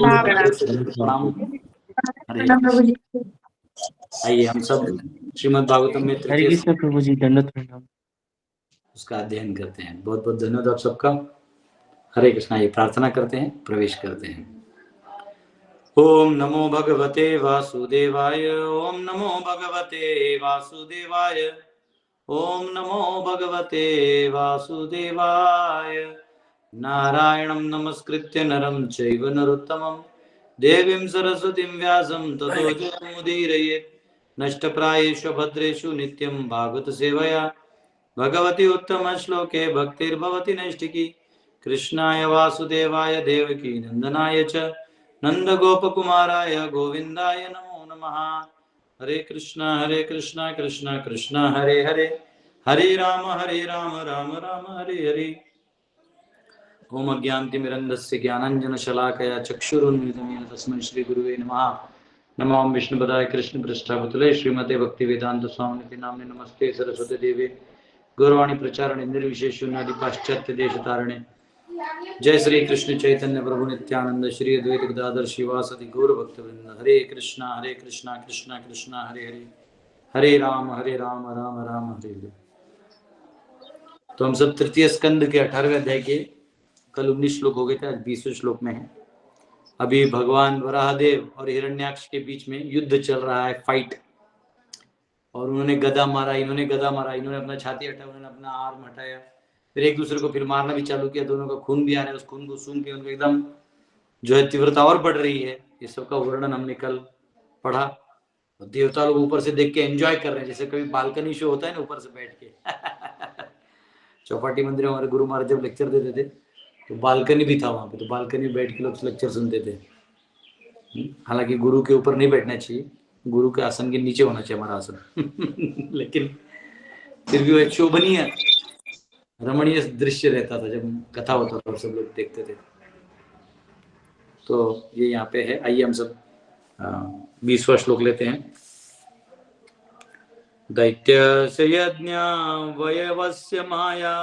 प्रणाम। हरे प्रभु जी। आइए हम सब श्रीमद् भागवतम में हरे कृष्ण प्रभु जी, दंडवत प्रणाम। उसका अध्ययन करते हैं। बहुत बहुत धन्यवाद आप सबका। हरे कृष्णा। ये प्रार्थना करते हैं, प्रवेश करते हैं। ओम नमो भगवते वासुदेवाय। ओम नमो भगवते वासुदेवाय। ओम नमो भगवते वासुदेवाय। नारायणं नमस्कृत्य नरं चैव नरोत्तमं देवीं सरस्वतीं व्यासं ततो जयमुदीरयेत्। नष्टप्रायेषु भद्रेषु नित्यं भागवत सेवया भगवती उत्तम श्लोके भक्तिर्भवति नैष्टिकी। कृष्णाय वासुदेवाय देवकी नंदनाय च नंदगोपकुमाराय गोविंदाय नमो नमः। हरे कृष्णा कृष्णा कृष्णा हरे हरे, हरे राम राम राम हरे हरे। ओम अज्ञानतिमिरन्धस्य ज्ञानाञ्जनशलाकया चक्षुरुन्मिलितं येन तस्मै श्रीगुरुवे नमः। नमो विष्णुपदाय कृष्णपृष्ठाभूतले श्रीमते भक्तिवेदान्तस्वामिनिति नाम्ने नमस्ते सरस्वती देवे गौरवाणी प्रचारणे निर्विशेषशून्यादि पाश्चात्य देशतारणे। जय श्री कृष्ण चैतन्य प्रभु नित्यानंद श्री अद्वैत गदाधर शिवासदि गौर भक्तवृंद। हरे कृष्णा कृष्णा कृष्णा हरे हरे, हरे राम राम राम हरे हरे। तो हम सब तृतीय स्कंद के 18वें अध्याय के कल 19 श्लोक हो गए थे, आज 20वें श्लोक में है। अभी भगवान वराहदेव और हिरण्याक्ष के बीच में युद्ध चल रहा है, फाइट। और उन्होंने गदा मारा, इन्होंने गदा मारा, इन्होंने अपना छाती हटाया, उन्होंने अपना आर्म हटाया, फिर एक दूसरे को फिर मारना भी चालू किया। दोनों का खून भी आ रहा है, उस खून को सूंघ के उनको एकदम जो है तीव्रता और बढ़ रही है। ये सब का वर्णन हमने कल पढ़ा। देवता लोग ऊपर से देख के एंजॉय कर रहे हैं, जैसे कभी बालकनी शो होता है ना, ऊपर से बैठ के चौपाटी मंदिर में हमारे गुरु महाराज जब लेक्चर देते थे तो बालकनी भी था वहां पे, तो बालकनी में बैठ के लोग लेक्चर सुनते थे। हालांकि गुरु के ऊपर नहीं बैठना चाहिए, गुरु के आसन के नीचे होना चाहिए हमारा आसन लेकिन फिर भी वो एक शोभनीय रमणीय दृश्य रहता था जब कथा होता था और सब लोग देखते थे। तो ये यहाँ पे है। आइए हम सब 20वां श्लोक लेते हैं। दैत्यस्य यज्ञ वयवस्य माया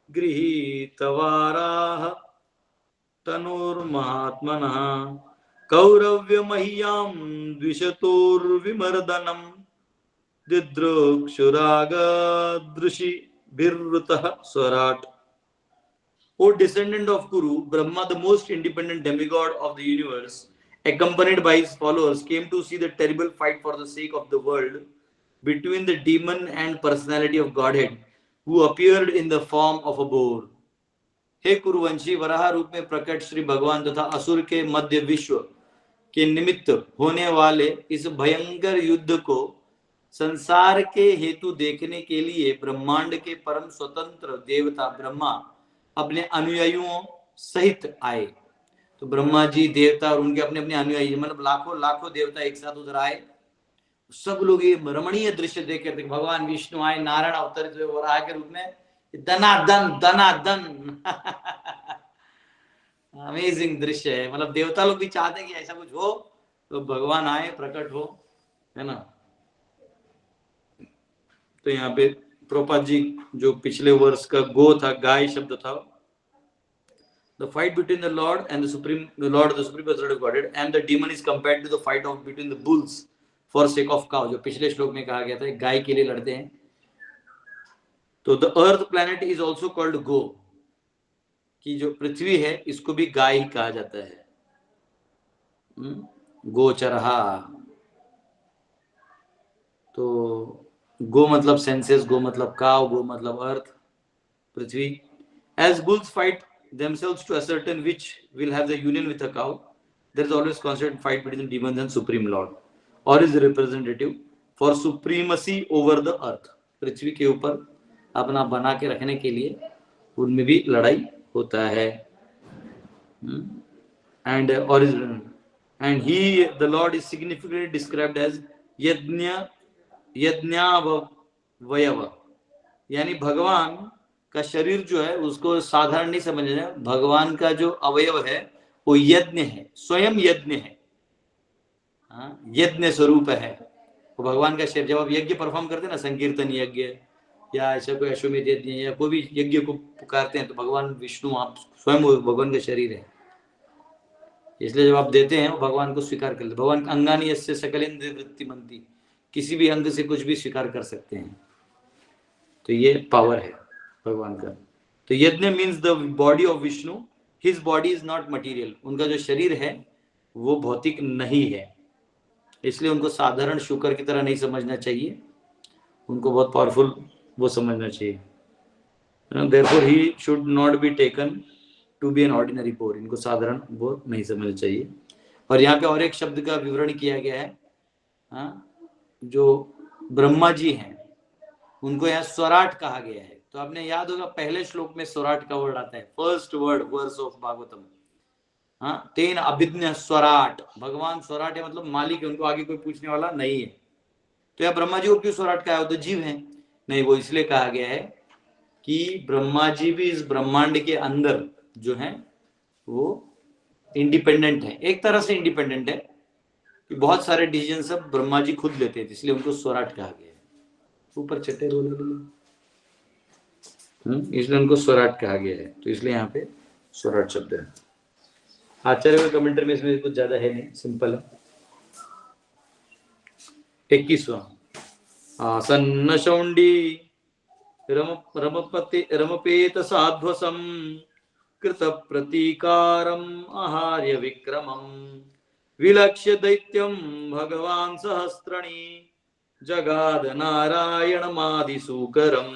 गृहीतवाराः तनुर्महात्मनः कौरव्यमह्यां द्विषतोर्विमर्दनं दिदृक्षुरागदृशिभिर्वृतः स्वराट। O descendant of Kuru, Brahma, the most independent demigod of the universe, accompanied by his followers, came to see the terrible fight for the sake of the world between the demon and personality of Godhead, who appeared in the form of a boar. हे कुरुवंशी, वराह रूप में प्रकट श्री भगवान तथा असुर के मध्य विश्व के निमित्त होने वाले इस भयंकर युद्ध को संसार के हेतु देखने के लिए ब्रह्मांड के परम स्वतंत्र देवता ब्रह्मा अपने अनुयायियों सहित आए। तो ब्रह्मा जी देवता और उनके अपने अपने अनुयायी, मतलब लाखों लाखों देवता एक साथ उधर आए। सब लोग ये रमणीय दृश्य देख कर भगवान विष्णु आए, नारायण अवतरित हुए वराह के रूप में, दनादन अमेजिंग दृश्य है। मतलब देवता लोग भी चाहते हैं कि ऐसा कुछ हो, तो भगवान आए, प्रकट हो, है ना। तो यहाँ पे प्रभुपाद जी जो पिछले वर्ष का गो था, गाय शब्द था। The fight between the Lord and the Supreme Personality of Godhead and the demon is compared to the fight of between the bulls for sake of cow, जो पिछले श्लोक में कहा गया था, गाय के लिए लड़ते हैं। तो the earth planet is also called go, कि जो पृथ्वी है इसको भी गाय ही कहा जाता है। गोचरहा, तो गो मतलब सेंसेस, गो मतलब काव, गो मतलब अर्थ, पृथ्वी। As bulls fight themselves to ascertain which will have the union with a cow, there is always constant fight between the demons and Supreme Lord, or is representative for supremacy over the earth. पृथ्वी के ऊपर अपना बना के रखने के लिए उनमें भी लड़ाई होता है। And origin, and he, the Lord, is significantly described as यज्ञावयव, यानी भगवान का शरीर जो है उसको साधारण नहीं समझना है। भगवान का जो अवयव है वो यज्ञ है, स्वयं यज्ञ है, यज्ञ स्वरूप है वो भगवान का शरीर। जब आप यज्ञ परफॉर्म करते हैं ना, संकीर्तन यज्ञ या ऐसा कोई अश्वमेध यज्ञ या कोई भी यज्ञ को पुकारते हैं, तो भगवान विष्णु आप स्वयं भगवान का शरीर है। इसलिए जब आप देते हैं वो भगवान को स्वीकार कर लेते। भगवान अंगानी यस्य सकलेन्द्रिय वृत्ति मनती, किसी भी अंग से कुछ भी स्वीकार कर सकते हैं। तो ये पावर है भगवान का। तो यज्ञ means the body of Vishnu, his body is not material. उनका जो शरीर है वो भौतिक नहीं है, इसलिए उनको साधारण शुकर की तरह नहीं समझना चाहिए, उनको बहुत पावरफुल वो समझना चाहिए। Therefore he should not be taken to be an ordinary poor। इनको साधारण बोर नहीं समझना चाहिए। और यहाँ पे और एक शब्द का विवरण किया गया है, जो ब्रह्मा जी हैं उनको यहाँ स्वराट कहा गया है। तो आपने याद होगा पहले श्लोक में स्वराट का वर्ड आता है, first word verse of Bhagavatam. तेन अभिज्ञ स्वराट, भगवान स्वराट है मतलब मालिक है, उनको आगे कोई पूछने वाला नहीं है। तो यह ब्रह्मा जी को क्यों स्वराट कहा है? वो तो जीव है। नहीं, वो इसलिए कहा गया है कि ब्रह्मा जी भी इस ब्रह्मांड के अंदर जो है वो इंडिपेंडेंट है, एक तरह से इंडिपेंडेंट है कि बहुत सारे डिसीजन सब ब्रह्मा जी खुद लेते हैं, इसलिए उनको स्वराट कहा गया है। ऊपर चट्टे रोले इसलिए उनको स्वराट कहा गया है। तो इसलिए यहाँ पे स्वराट शब्द है। आचार्य के कमेंटर में इसमें कुछ ज्यादा है नहीं, सिंपल है। 21वां आसन्न शौंडी रमपेत साध्वसम कृत प्रतीकारम आहार्य विक्रमम विलक्ष्य दैत्यम भगवान सहस्त्रणी जगाद नारायणमादिसूकरम।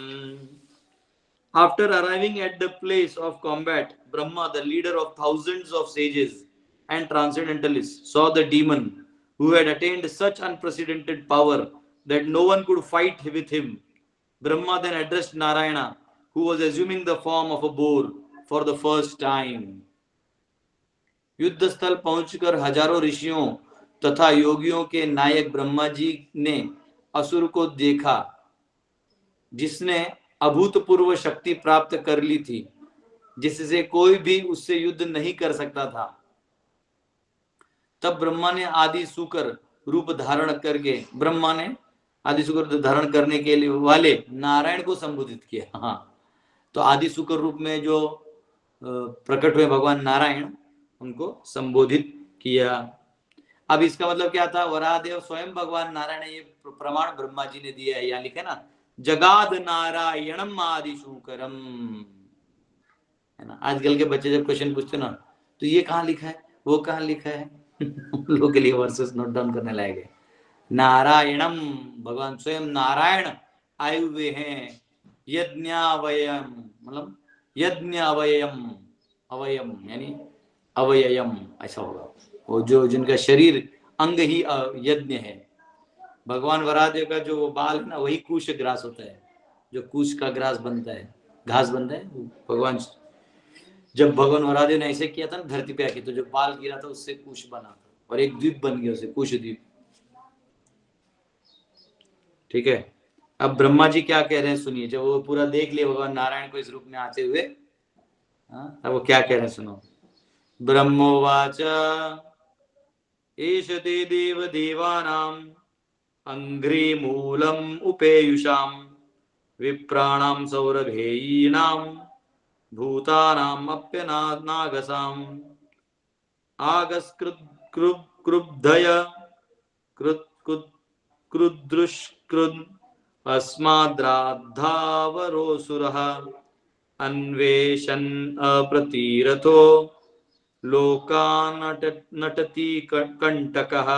After arriving at the place of combat, Brahma, the leader of thousands of sages and transcendentalists, saw the demon who had attained such unprecedented power that no one could fight with him. Brahma then addressed Narayana, who was assuming the form of a boar for the first time. युद्ध स्थल पहुंचकर हजारों ऋषियों तथा योगियों के नायक ब्रह्मा जी ने असुर को देखा, जिसने अभूतपूर्व शक्ति प्राप्त कर ली थी, जिससे कोई भी उससे युद्ध नहीं कर सकता था। तब ब्रह्मा ने आदि सूकर रूप धारण करके, ब्रह्मा ने आदि सूकर धारण करने के लिए वाले नारायण को संबोधित किया। हाँ, तो आदि सूकर रूप में जो प्रकट हुए भगवान नारायण, उनको संबोधित किया। अब इसका मतलब क्या था? वरादेव स्वयं भगवान नारायण, ये प्रमाण ब्रह्मा जी ने दिया है। यहाँ लिखा है ना, जगाद नारायणम आदि सूकरम, है ना। आजकल के बच्चे जब क्वेश्चन पूछते ना, तो ये कहाँ लिखा है, वो कहाँ लिखा है, लोगों के लिए वर्सेस नोट डाउन करने लायक है। नारायणम, भगवान स्वयं नारायण आए हुए हैं। यज्ञावयम मतलब यज्ञ अवयम, अवयम यानी अवययम ऐसा होगा, वो जो जिनका शरीर अंग ही यज्ञ है। भगवान वरादेव का जो बाल है ना, वही कुश ग्रास होता है, जो कुश का ग्रास बनता है, घास बनता है। भगवान जब भगवान वरादेव ने ऐसे किया था ना धरती पे आके, तो जो बाल गिरा था उससे कुश बना था और एक द्वीप बन गया उसे, कुश द्वीप। ठीक है। अब ब्रह्मा जी क्या कह रहे हैं सुनिए। जब वो पूरा देख लिया भगवान नारायण को इस रूप में आते हुए, अब वो क्या कह रहे हैं सुनो। ब्रह्मोवाच एष ते देव देवानां अंघ्रिमूलम् उपेयुषां विप्राणां सौरभेयीनां भूतानाम् अप्यनागसाम् आगस्कृद्धय कृदृष्कृन् अस्माद्राद्धावरोऽसुरः अन्वेषन् अप्रतिरथो लोकान् नटति कंटकः।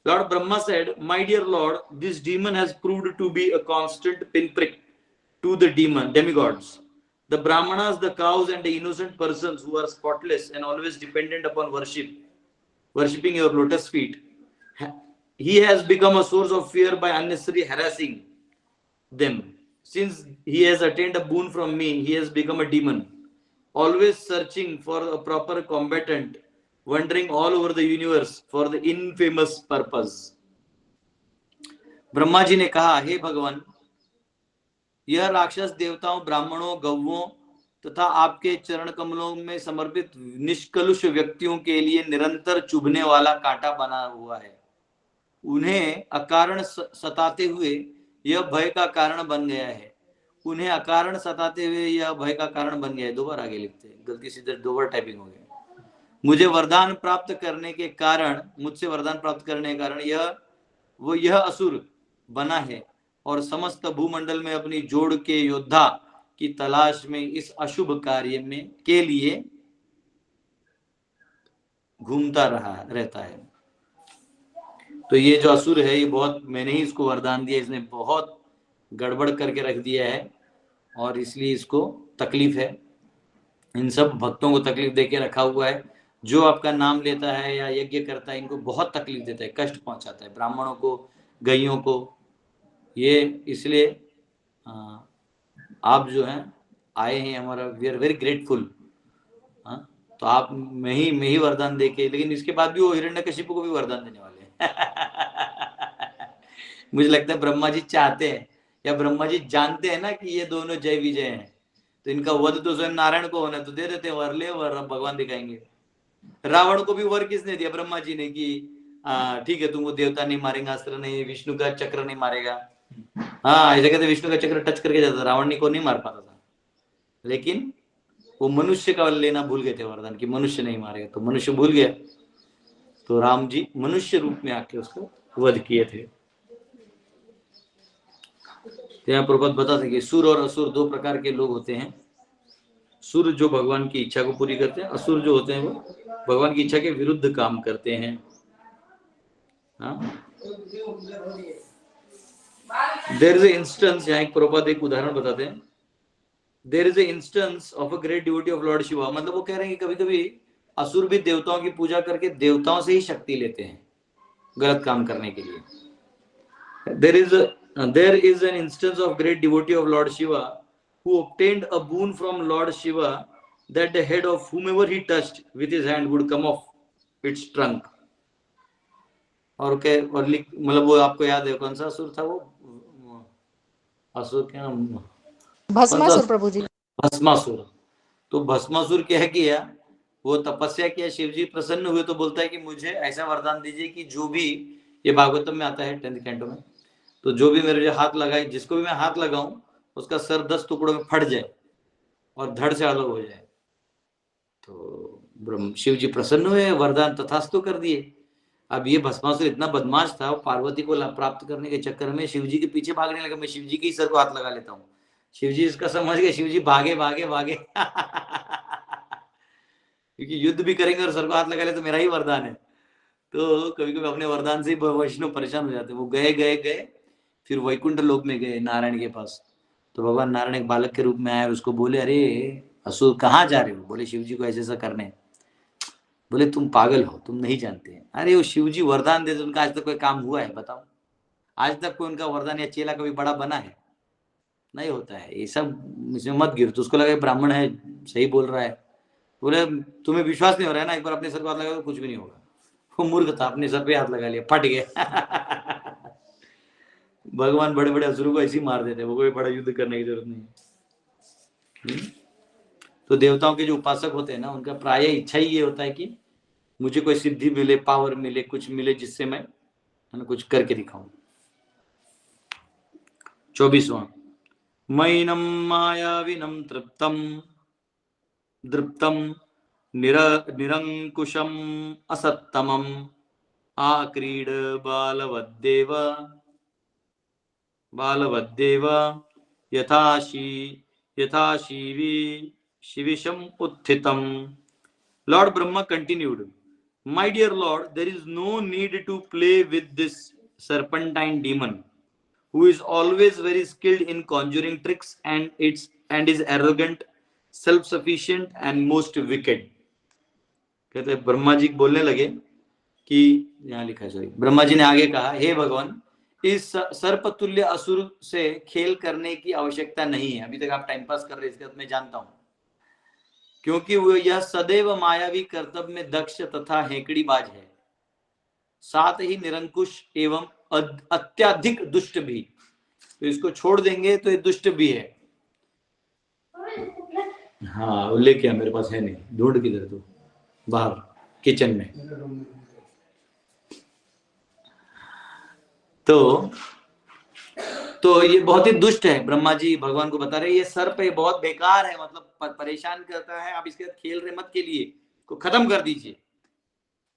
Lord Brahma said, "My dear Lord, this demon has proved to be a constant pinprick to the demigods. The Brahmanas, the cows, and the innocent persons who are spotless and always dependent upon worshipping your lotus feet. He has become a source of fear by unnecessarily harassing them. Since he has attained a boon from me, he has become a demon, always searching for a proper combatant, wandering all over the universe for the infamous purpose." Brahma ji ने कहा, हे भगवान, यह राक्षस देवताओं, ब्राह्मणों, गौवों तथा आपके चरण कमलों में समर्पित निष्कलुष व्यक्तियों के लिए निरंतर चुभने वाला कांटा बना हुआ है। उन्हें अकारण सताते हुए यह भय का कारण बन गया है। उन्हें अकारण सताते हुए यह भय का कारण बन गया है। 2 बार आगे लिखते हैं, गलती से 2 बार टाइपिंग हो गया। मुझे वरदान प्राप्त करने के कारण, मुझसे वरदान प्राप्त करने के कारण यह असुर बना है और समस्त भूमंडल में अपनी जोड़ के योद्धा की तलाश में इस अशुभ कार्य में के लिए घूमता रहता है। तो ये जो असुर है, ये बहुत, मैंने ही इसको वरदान दिया, इसने बहुत गड़बड़ करके रख दिया है और इसलिए इसको तकलीफ है। इन सब भक्तों को तकलीफ देके रखा हुआ है। जो आपका नाम लेता है या यज्ञ करता है, इनको बहुत तकलीफ देता है, कष्ट पहुंचाता है, ब्राह्मणों को, गायों को। ये इसलिए आप जो हैं आए हैं हमारा, वी आर वेरी ग्रेटफुल। तो आप मैं ही वरदान देके, लेकिन इसके बाद भी वो हिरण्यकशिपु को भी वरदान देने वाले हैं। मुझे लगता है ब्रह्मा जी चाहते हैं या ब्रह्मा जी जानते हैं ना कि ये दोनों जय विजय हैं, तो इनका वध तो स्वयं नारायण को होना, तो दे देते हैं वर, ले वर, भगवान दिखाएंगे। रावण को भी वर किसने दिया? ब्रह्मा जी ने, कि ठीक है तुमको देवता नहीं मारेगा, अस्त्र नहीं, विष्णु का चक्र नहीं मारेगा। हाँ, ऐसे कहते विष्णु का चक्र टच करके जाता, रावण को नहीं मार पाता था, लेकिन वो मनुष्य का लेना भूल गए थे वरदान, कि मनुष्य नहीं मारेगा, तो मनुष्य भूल गया, तो राम जी मनुष्य रूप में आके उसको वध किए थे। तो यहाँ प्रभुपाद बताते कि सुर और असुर दो प्रकार के लोग होते हैं। सुर जो भगवान की इच्छा को पूरी करते हैं, असुर जो होते हैं वो भगवान की इच्छा के विरुद्ध काम करते हैं। देयर इज ए इंस्टेंस, यहाँ एक प्रभुपाद एक उदाहरण बताते हैं। There is a instance of a great devotee of Lord Shiva, मतलब वो कह रहे हैं कि कभी कभी असुर भी देवताओं की पूजा करके देवताओं से ही शक्ति लेते हैं गलत काम करने के लिए। There is an instance of great devotee of Lord Shiva who obtained a boon from Lord Shiva that the head of whomever he touched with his hand would come off its trunk. और मतलब वो आपको याद है कौन सा असुर था? वो असुर क्या नाम? भस्मासुर प्रभु जी। भस्मासुर। तो भस्मासुर क्या किया? वो तपस्या किया, शिव जी प्रसन्न हुए, तो बोलता है कि मुझे ऐसा वरदान दीजिए कि जो भी, ये भागवतम में आता है 10th कैंटो में, तो जो भी मेरे हाथ लगाए, जिसको भी मैं हाथ लगाऊं उसका सर 10 टुकड़ों में फट जाए और धड़ से अलग हो जाए। तो शिव जी प्रसन्न हुए, वरदान तथास्तु कर दिए। अब ये भस्मासुर इतना बदमाश था, पार्वती को प्राप्त करने के चक्कर में शिव जी के पीछे भागने लगा, मैं शिव जी के ही सर को हाथ लगा लेता हूँ। शिव जी इसका समझ गए, शिव जी भागे भागे भागे क्योंकि युद्ध भी करेंगे और सर को हाथ लगा ले तो मेरा ही वरदान है। तो कभी कभी अपने वरदान से वैष्णव परेशान हो जाते। वो गए, फिर वैकुंठ लोक में गए नारायण के पास। तो भगवान नारायण एक बालक के रूप में आए, उसको बोले, अरे असुर कहाँ जा रहे हो? बोले शिव जी को ऐसे ऐसा करने। बोले तुम पागल हो, तुम नहीं जानते हैं। अरे वो शिव जी वरदान देते, उनका आज तक कोई काम हुआ है? बताओ, आज तक कोई उनका वरदान या चेला कभी बड़ा बना है? नहीं होता है। ये सब इसमें मत गिर। तो उसको लगा ब्राह्मण है, सही बोल रहा है। बोले तुम्हें विश्वास नहीं हो रहा है ना, एक बार अपने सर को हाथ लगा तो कुछ भी नहीं होगा। वो मूर्ख था, अपने सर पे हाथ लगा लिया, फट गया। भगवान बड़े बड़े असुरों को ऐसे ही मार देते, वो कोई बड़ा युद्ध करने की जरूरत नहीं। तो देवताओं के जो उपासक होते हैं ना, उनका प्राय इच्छा ही ये होता है कि मुझे कोई सिद्धि मिले, पावर मिले, कुछ मिले जिससे मैं कुछ करके दिखाऊं। 24वां, मैनम मायाविनम तृप्तम दृप्तम निरंकुशम असत्तमम आक्रीड बालवद्देव यथा शिविशम उत्थितम। Lord Brahma continued, my dear Lord, there is no need to play with this serpentine demon, who is always very skilled in conjuring tricks and is arrogant, self-sufficient and most wicked. कहते ब्रह्मा जी बोलने लगे कि, यहाँ लिखा है, ब्रह्मा जी ने आगे कहा, हे भगवान, इस सर्पतुल्य असुर से खेल करने की आवश्यकता नहीं है। अभी तक आप टाइम पास कर रहे हैं, इसका मैं जानता हूं, क्योंकि वो यह सदैव मायावी कर्तव्य में दक्ष तथा हेकड़ी बाज है, साथ ही निरंकुश एवं अत्यधिक दुष्ट भी। तो इसको छोड़ देंगे तो ये दुष्ट भी है। हाँ, वो लेके मेरे पास है नहीं, ढूंढ किधर? तो बाहर किचन में। तो ये बहुत ही दुष्ट है। ब्रह्मा जी भगवान को बता रहे, ये सर्प है, बहुत बेकार है, मतलब परेशान करता है, आप इसके साथ खेल रहे मत खेलिए, को खत्म कर दीजिए,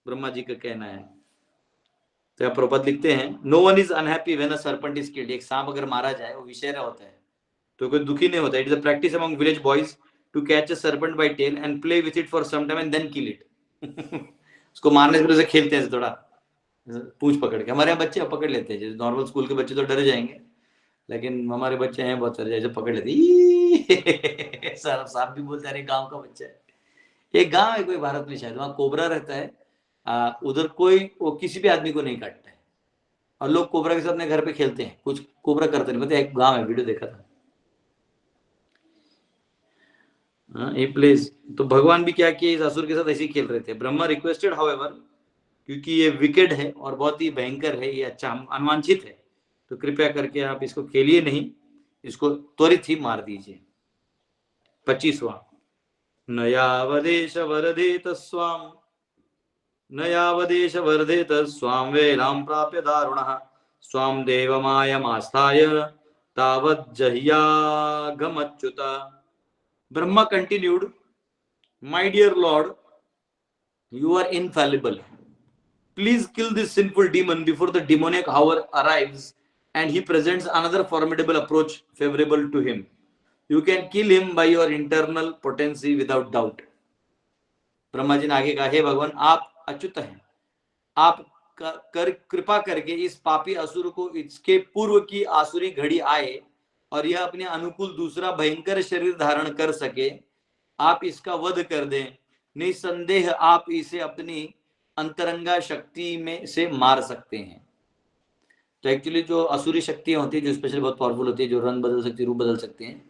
ब्रह्मा जी का कहना है। तो यहाँ प्रभुपाद लिखते हैं, no one is unhappy when a serpent is killed. एक सांप अगर मारा जाए वो विषैरा होता है तो कोई दुखी नहीं होता। It is a practice among village boys to catch a serpent by tail and play with it for some time and then kill it. उसको मारने से पहले खेलते हैं थोड़ा पूंछ पकड़ के। हमारे यहाँ बच्चे पकड़ लेते हैं, जैसे नॉर्मल स्कूल के बच्चे तो डर जाएंगे, लेकिन हमारे बच्चे हैं बहुत सारे जैसे पकड़ लेते सर साहब भी बोलते हैं गांव का बच्चा है। एक गांव है कोई भारत में शायद, वहां कोबरा रहता है। उधर कोई वो किसी भी आदमी को नहीं काटता है और लोग कोबरा के साथ अपने घर पे खेलते हैं, कुछ कोबरा करते नहीं। पता एक गांव है, वीडियो देखा था। ए प्लेस तो भगवान भी क्या किए, इस असुर के साथ ऐसे ही खेल रहे थे। ब्रह्मा रिक्वेस्टेड हाउएवर, क्योंकि ये विकेट है और बहुत ही भयंकर है, ये अच्छा अनवांछित है, तो कृपया करके आप इसको खेलिए नहीं, इसको त्वरित ही मार दीजिए। 25वां, नयावदेश वर्धेत स्वाम, नयावदेश वर्धेत स्वाम वेलाम प्राप्य दारुणः स्वाम देवमायमास्थाय तावज्जह्यागमच्युत। Brahma continued, my dear lord, you are infallible. Please kill this sinful demon before the demoniac hour arrives and he presents another formidable approach favorable to him. You can kill him by your internal potency without doubt. Brahma ji ने आगे कहा, हे भगवान आप अच्युत हैं, आप कृपा करके इस पापी असुर को इसके पूर्व की आसुरी घड़ी आए और यह अपने अनुकूल दूसरा भयंकर शरीर धारण कर सके, आप इसका वध कर दें। निसंदेह आप इसे अपनी अंतरंगा शक्ति में से मार सकते हैं। तो एक्चुअली जो असुरी शक्तियां होती है, जो स्पेशली बहुत पावरफुल होती है, जो रंग बदल सकती है, रूप बदल सकती हैं,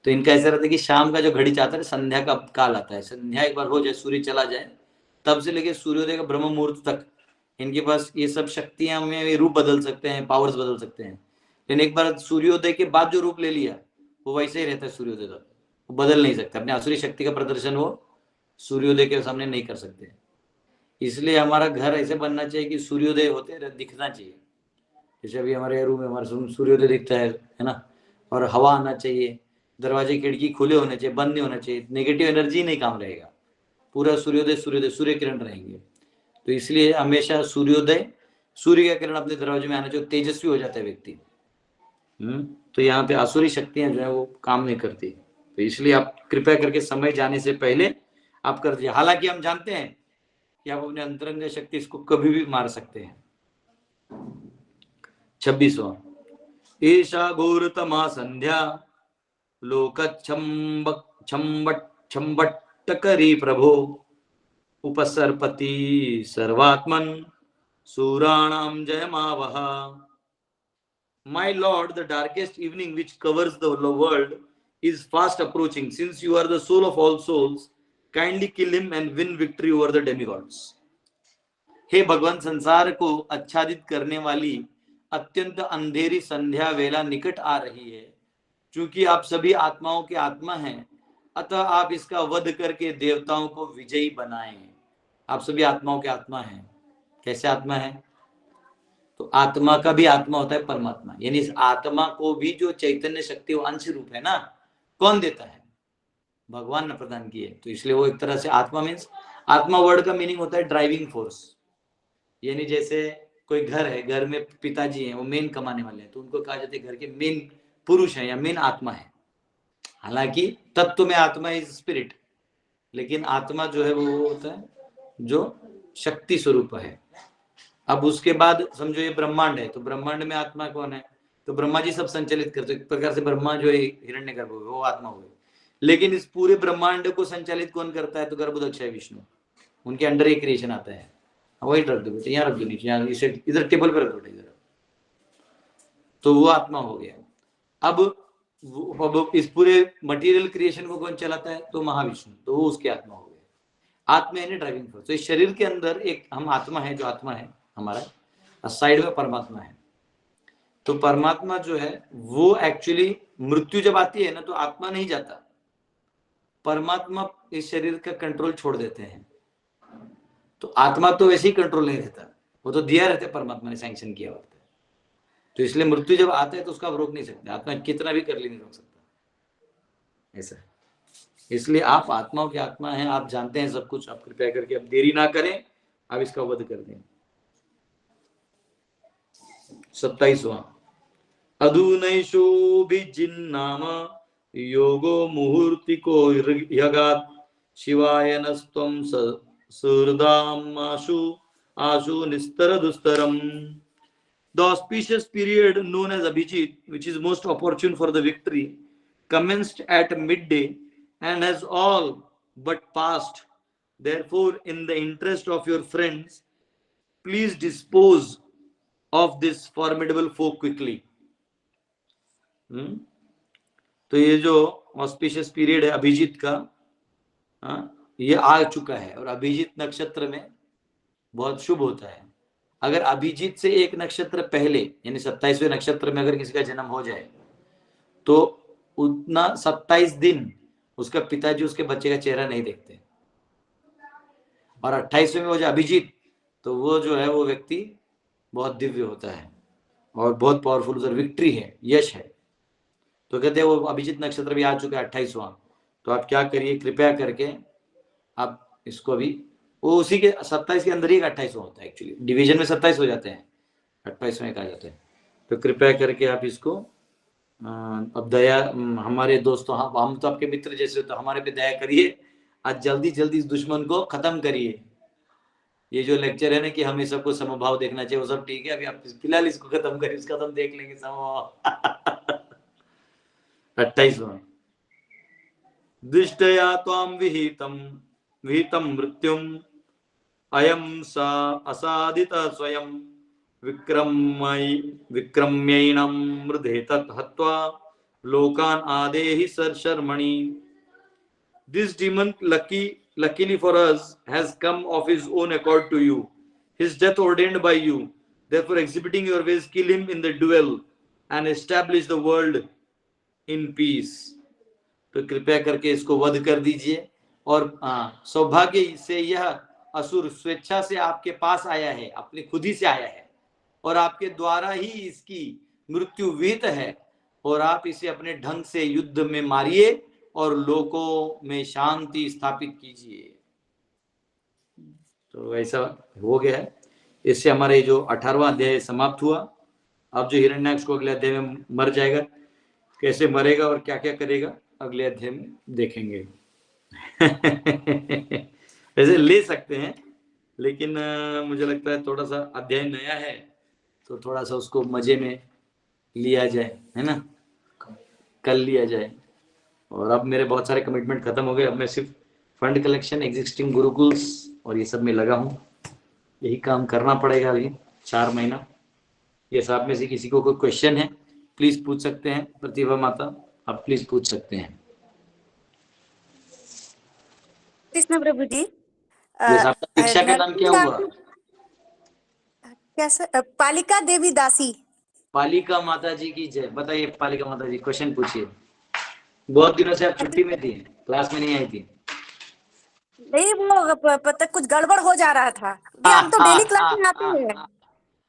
तो इनका ऐसा रहता है कि शाम का जो घड़ी चाहता है, संध्या का काल आता है, संध्या एक बार हो जाए, सूर्य चला जाए, तब से लेके सूर्योदय का ब्रह्म मुहूर्त तक इनके पास ये सब शक्तियां में रूप बदल सकते हैं, पावर्स बदल सकते हैं। लेकिन एक बार सूर्योदय के बाद जो रूप ले लिया वो वैसे ही रहता है सूर्योदय तक, वो बदल नहीं सकता। अपने असुरी शक्ति का प्रदर्शन वो सूर्योदय के सामने नहीं कर सकते। इसलिए हमारा घर ऐसे बनना चाहिए कि सूर्योदय होते दिखना चाहिए। जैसे अभी हमारे रूम में हमारा सूर्योदय दिखता है ना, और हवा आना चाहिए, दरवाजे खिड़की खुले होने चाहिए, बंद नहीं होना चाहिए, नेगेटिव एनर्जी नहीं काम रहेगा, पूरा सूर्योदय सूर्योदय सूर्य किरण रहेंगे। तो इसलिए हमेशा सूर्योदय, सूर्य का किरण अपने दरवाजे में आना चाहिए, तेजस्वी हो जाता है व्यक्ति। तो यहाँ पे आसुरी शक्तियां जो है वो काम नहीं करती। तो इसलिए आप कृपया करके समय जाने से पहले आप कर दीजिए। हालांकि हम जानते हैं कि आप अपने अंतरंग शक्ति इसको कभी भी मार सकते हैं। 26वां, ईशा घोरतमा संध्या लोक छम्बट्टकरी प्रभो उपसर्पति सर्वात्मन सूराणाम जयमावह। My lord, the darkest evening which covers the world is fast approaching. Since you are the soul of all souls, kindly kill him and win victory over the demigods. हे भगवान, संसार को आच्छादित करने वाली अत्यंत अंधेरी संध्या वेला निकट आ रही है। चूंकि आप सभी आत्माओं के आत्मा हैं, अतः आप इसका वध करके देवताओं को विजयी बनाएं। आप सभी आत्माओं के आत्मा हैं। कैसे आत्मा है? तो आत्मा का भी आत्मा होता है परमात्मा, यानी इस आत्मा को भी जो चैतन्य शक्ति वो अंश रूप है ना, कौन देता है? भगवान ने प्रदान की है। तो इसलिए वो एक तरह से आत्मा मीन्स, आत्मा वर्ड का मीनिंग होता है ड्राइविंग फोर्स। यानी जैसे कोई घर है, घर में पिताजी हैं, वो मेन कमाने वाले हैं, तो उनको कहा जाता है घर के मेन पुरुष है या मेन आत्मा है। हालांकि तत्व में आत्मा इज स्पिरिट, लेकिन आत्मा जो है वो होता है जो शक्ति स्वरूप है। अब उसके बाद समझो ये ब्रह्मांड है, तो ब्रह्मांड में आत्मा कौन है? तो ब्रह्मा जी सब संचालित करते। एक प्रकार से ब्रह्मा जो है हिरण्यगर्भ हुए, वो आत्मा हुए। लेकिन इस पूरे ब्रह्मांड को संचालित कौन करता है? तो गर्भोदक्ष है विष्णु, उनके अंडर एक क्रिएशन आता है। वही रख दो बेटे, यहाँ रख दो नीचे, यहाँ इसे इधर टेबल पर रख दो इधर। तो वो आत्मा हो गया। अब इस पूरे मटेरियल क्रिएशन को कौन चलाता है? तो महाविष्णु, तो वो उसकी आत्मा हो गया। आत्मा यानी ड्राइविंग फोर्स। तो इस शरीर के अंदर एक हम आत्मा है, जो आत्मा है हमारा, साइड में परमात्मा है। तो परमात्मा जो है वो एक्चुअली मृत्यु जब आती है ना, तो आत्मा नहीं जाता, परमात्मा इस शरीर का कंट्रोल छोड़ देते हैं। तो आत्मा तो वैसे ही कंट्रोल नहीं रहता, वो तो दिया रहता है, परमात्मा ने सैंक्शन किया होता है। तो इसलिए मृत्यु जब आता है तो उसका आप रोक नहीं सकते, आत्मा कितना भी कर ले नहीं रोक सकता। ऐसा इसलिए आप आत्माओं की आत्मा हैं, आप जानते हैं सब कुछ। आप कृपया करके अब देरी ना करें, आप इसका वध कर दें। 27वां अधुनैषोभिजिन्नाम योगो मुहूर्तिको यगात् शिवाय नस्त्वं सुहृदामाशु आशु निस्तर दुस्तरम। The auspicious period known as Abhijit, which is most opportune for the victory, commenced at midday and has all but passed. Therefore, in the interest of your friends, please dispose of this formidable foe quickly. तो ये जो auspicious period है अभिजीत का, ये आ चुका है और अभिजीत नक्षत्र में बहुत शुभ होता है। अगर अभिजीत से एक नक्षत्र पहले यानी 27वें नक्षत्र में अगर किसी का जन्म हो जाए तो उतना 27 दिन उसका पिताजी उसके बच्चे का चेहरा नहीं देखते, और 28वें में वो जो अभिजीत, तो वो जो है वो व्यक्ति बहुत दिव्य होता है और बहुत पावरफुल, उधर विक्ट्री है, यश है। तो कहते हैं वो अभिजीत नक्षत्र भी आ चुका है 28वां। तो आप क्या करिए, कृपया करके आप इसको अभी, वो उसी के 27 के अंदर ही 28वां होता है, एक्चुअली डिवीजन में 27 हो जाते हैं, 28वां कहा जाता है। तो कृपया करके आप इसको अब दया, हमारे दोस्तों, हम तो आपके मित्र जैसे, तो हमारे पे दया करिए, आज जल्दी जल्दी इस दुश्मन को खत्म करिए। ये जो लेक्चर है ना कि हमें सबको समभाव देखना चाहिए, वो सब ठीक है, अभी आप फिलहाल इसको खत्म करिए, इसका तो हम देख लेंगे समभाव। 28वां दृष्टया त्वां विहितं मृत्युम अयं सा असादित स्वयं विक्रम्यैनं मृधे तत् हत्वा लोकान आदेहि शर्मणि। This demon, luckily for us, has come of his own accord to you. His death ordained by you. Therefore, exhibiting your ways, kill him in the duel and establish the world in peace. तो कृपया करके इसको वध कर दीजिए। और सौभाग्य से यह असुर स्वेच्छा से आपके पास आया है, अपने खुद ही से आया है, और आपके द्वारा ही इसकी मृत्यु विहित है, और आप इसे अपने ढंग से युद्ध में मारिए और लोकों में शांति स्थापित कीजिए। तो ऐसा हो गया है। इससे हमारे जो 18वां अध्याय समाप्त हुआ। अब जो हिरण्याक्ष को अगले अध्याय में मर जाएगा, कैसे मरेगा और क्या क्या करेगा अगले अध्याय में देखेंगे। वैसे ले सकते हैं, लेकिन मुझे लगता है थोड़ा सा अध्याय नया है, तो थोड़ा सा उसको मजे में लिया जाए, है ना, कल लिया जाए। और अब मेरे बहुत सारे कमिटमेंट खत्म हो गए, अब मैं सिर्फ फंड कलेक्शन, एग्जिस्टिंग गुरुकुल्स और ये सब में लगा हूँ। यही काम करना पड़ेगा अभी 4 महीना। ये सब में से किसी को कोई क्वेश्चन है प्लीज पूछ सकते हैं। प्रतिभा माता, आप प्लीज पूछ सकते हैं। कृष्ण प्रभु जी, ये आपका दीक्षा का नाम क्या हुआ? कैसे? पालिका देवी दासी। पालिका माता जी की जय। बताइए पालिका माता जी, क्वेश्चन पूछिए। बहुत दिनों से आप छुट्टी में थी, क्लास में नहीं आई थी। नहीं, वो पता कुछ गड़बड़ हो जा रहा था। हम तो डेली क्लास में आते हैं,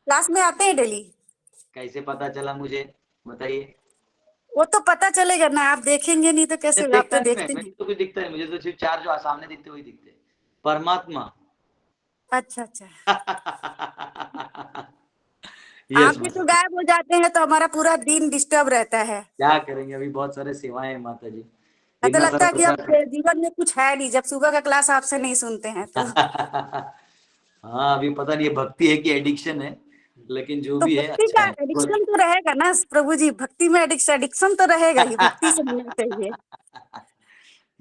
क्लास में आते हैं डेली। कैसे पता चला मुझे बताइए? वो तो पता चलेगा ना, आप देखेंगे नहीं तो कैसे? आप तो देखते हैं। तो कुछ दिखता है मुझे, तो सिर्फ 4 जो सामने दिखते वही दिखते। परमात्मा। अच्छा अच्छा। आप भी तो गायब हो जाते हैं तो हमारा पूरा दिन डिस्टर्ब रहता है। क्या करेंगे, अभी बहुत सारे सेवाएं हैं माता जी। ऐसा लगता है कि अब जीवन में कुछ है नहीं, जब सुबह का क्लास आपसे नहीं सुनते हैं तो। हाँ, अभी पता नहीं भक्ति है कि एडिक्शन है, लेकिन जो तो भी है भक्ति अच्छा का है। एडिक्शन तो रहेगा ना प्रभु जी, भक्ति में एडिक्शन तो रहेगा ही, भक्ति से होना चाहिए।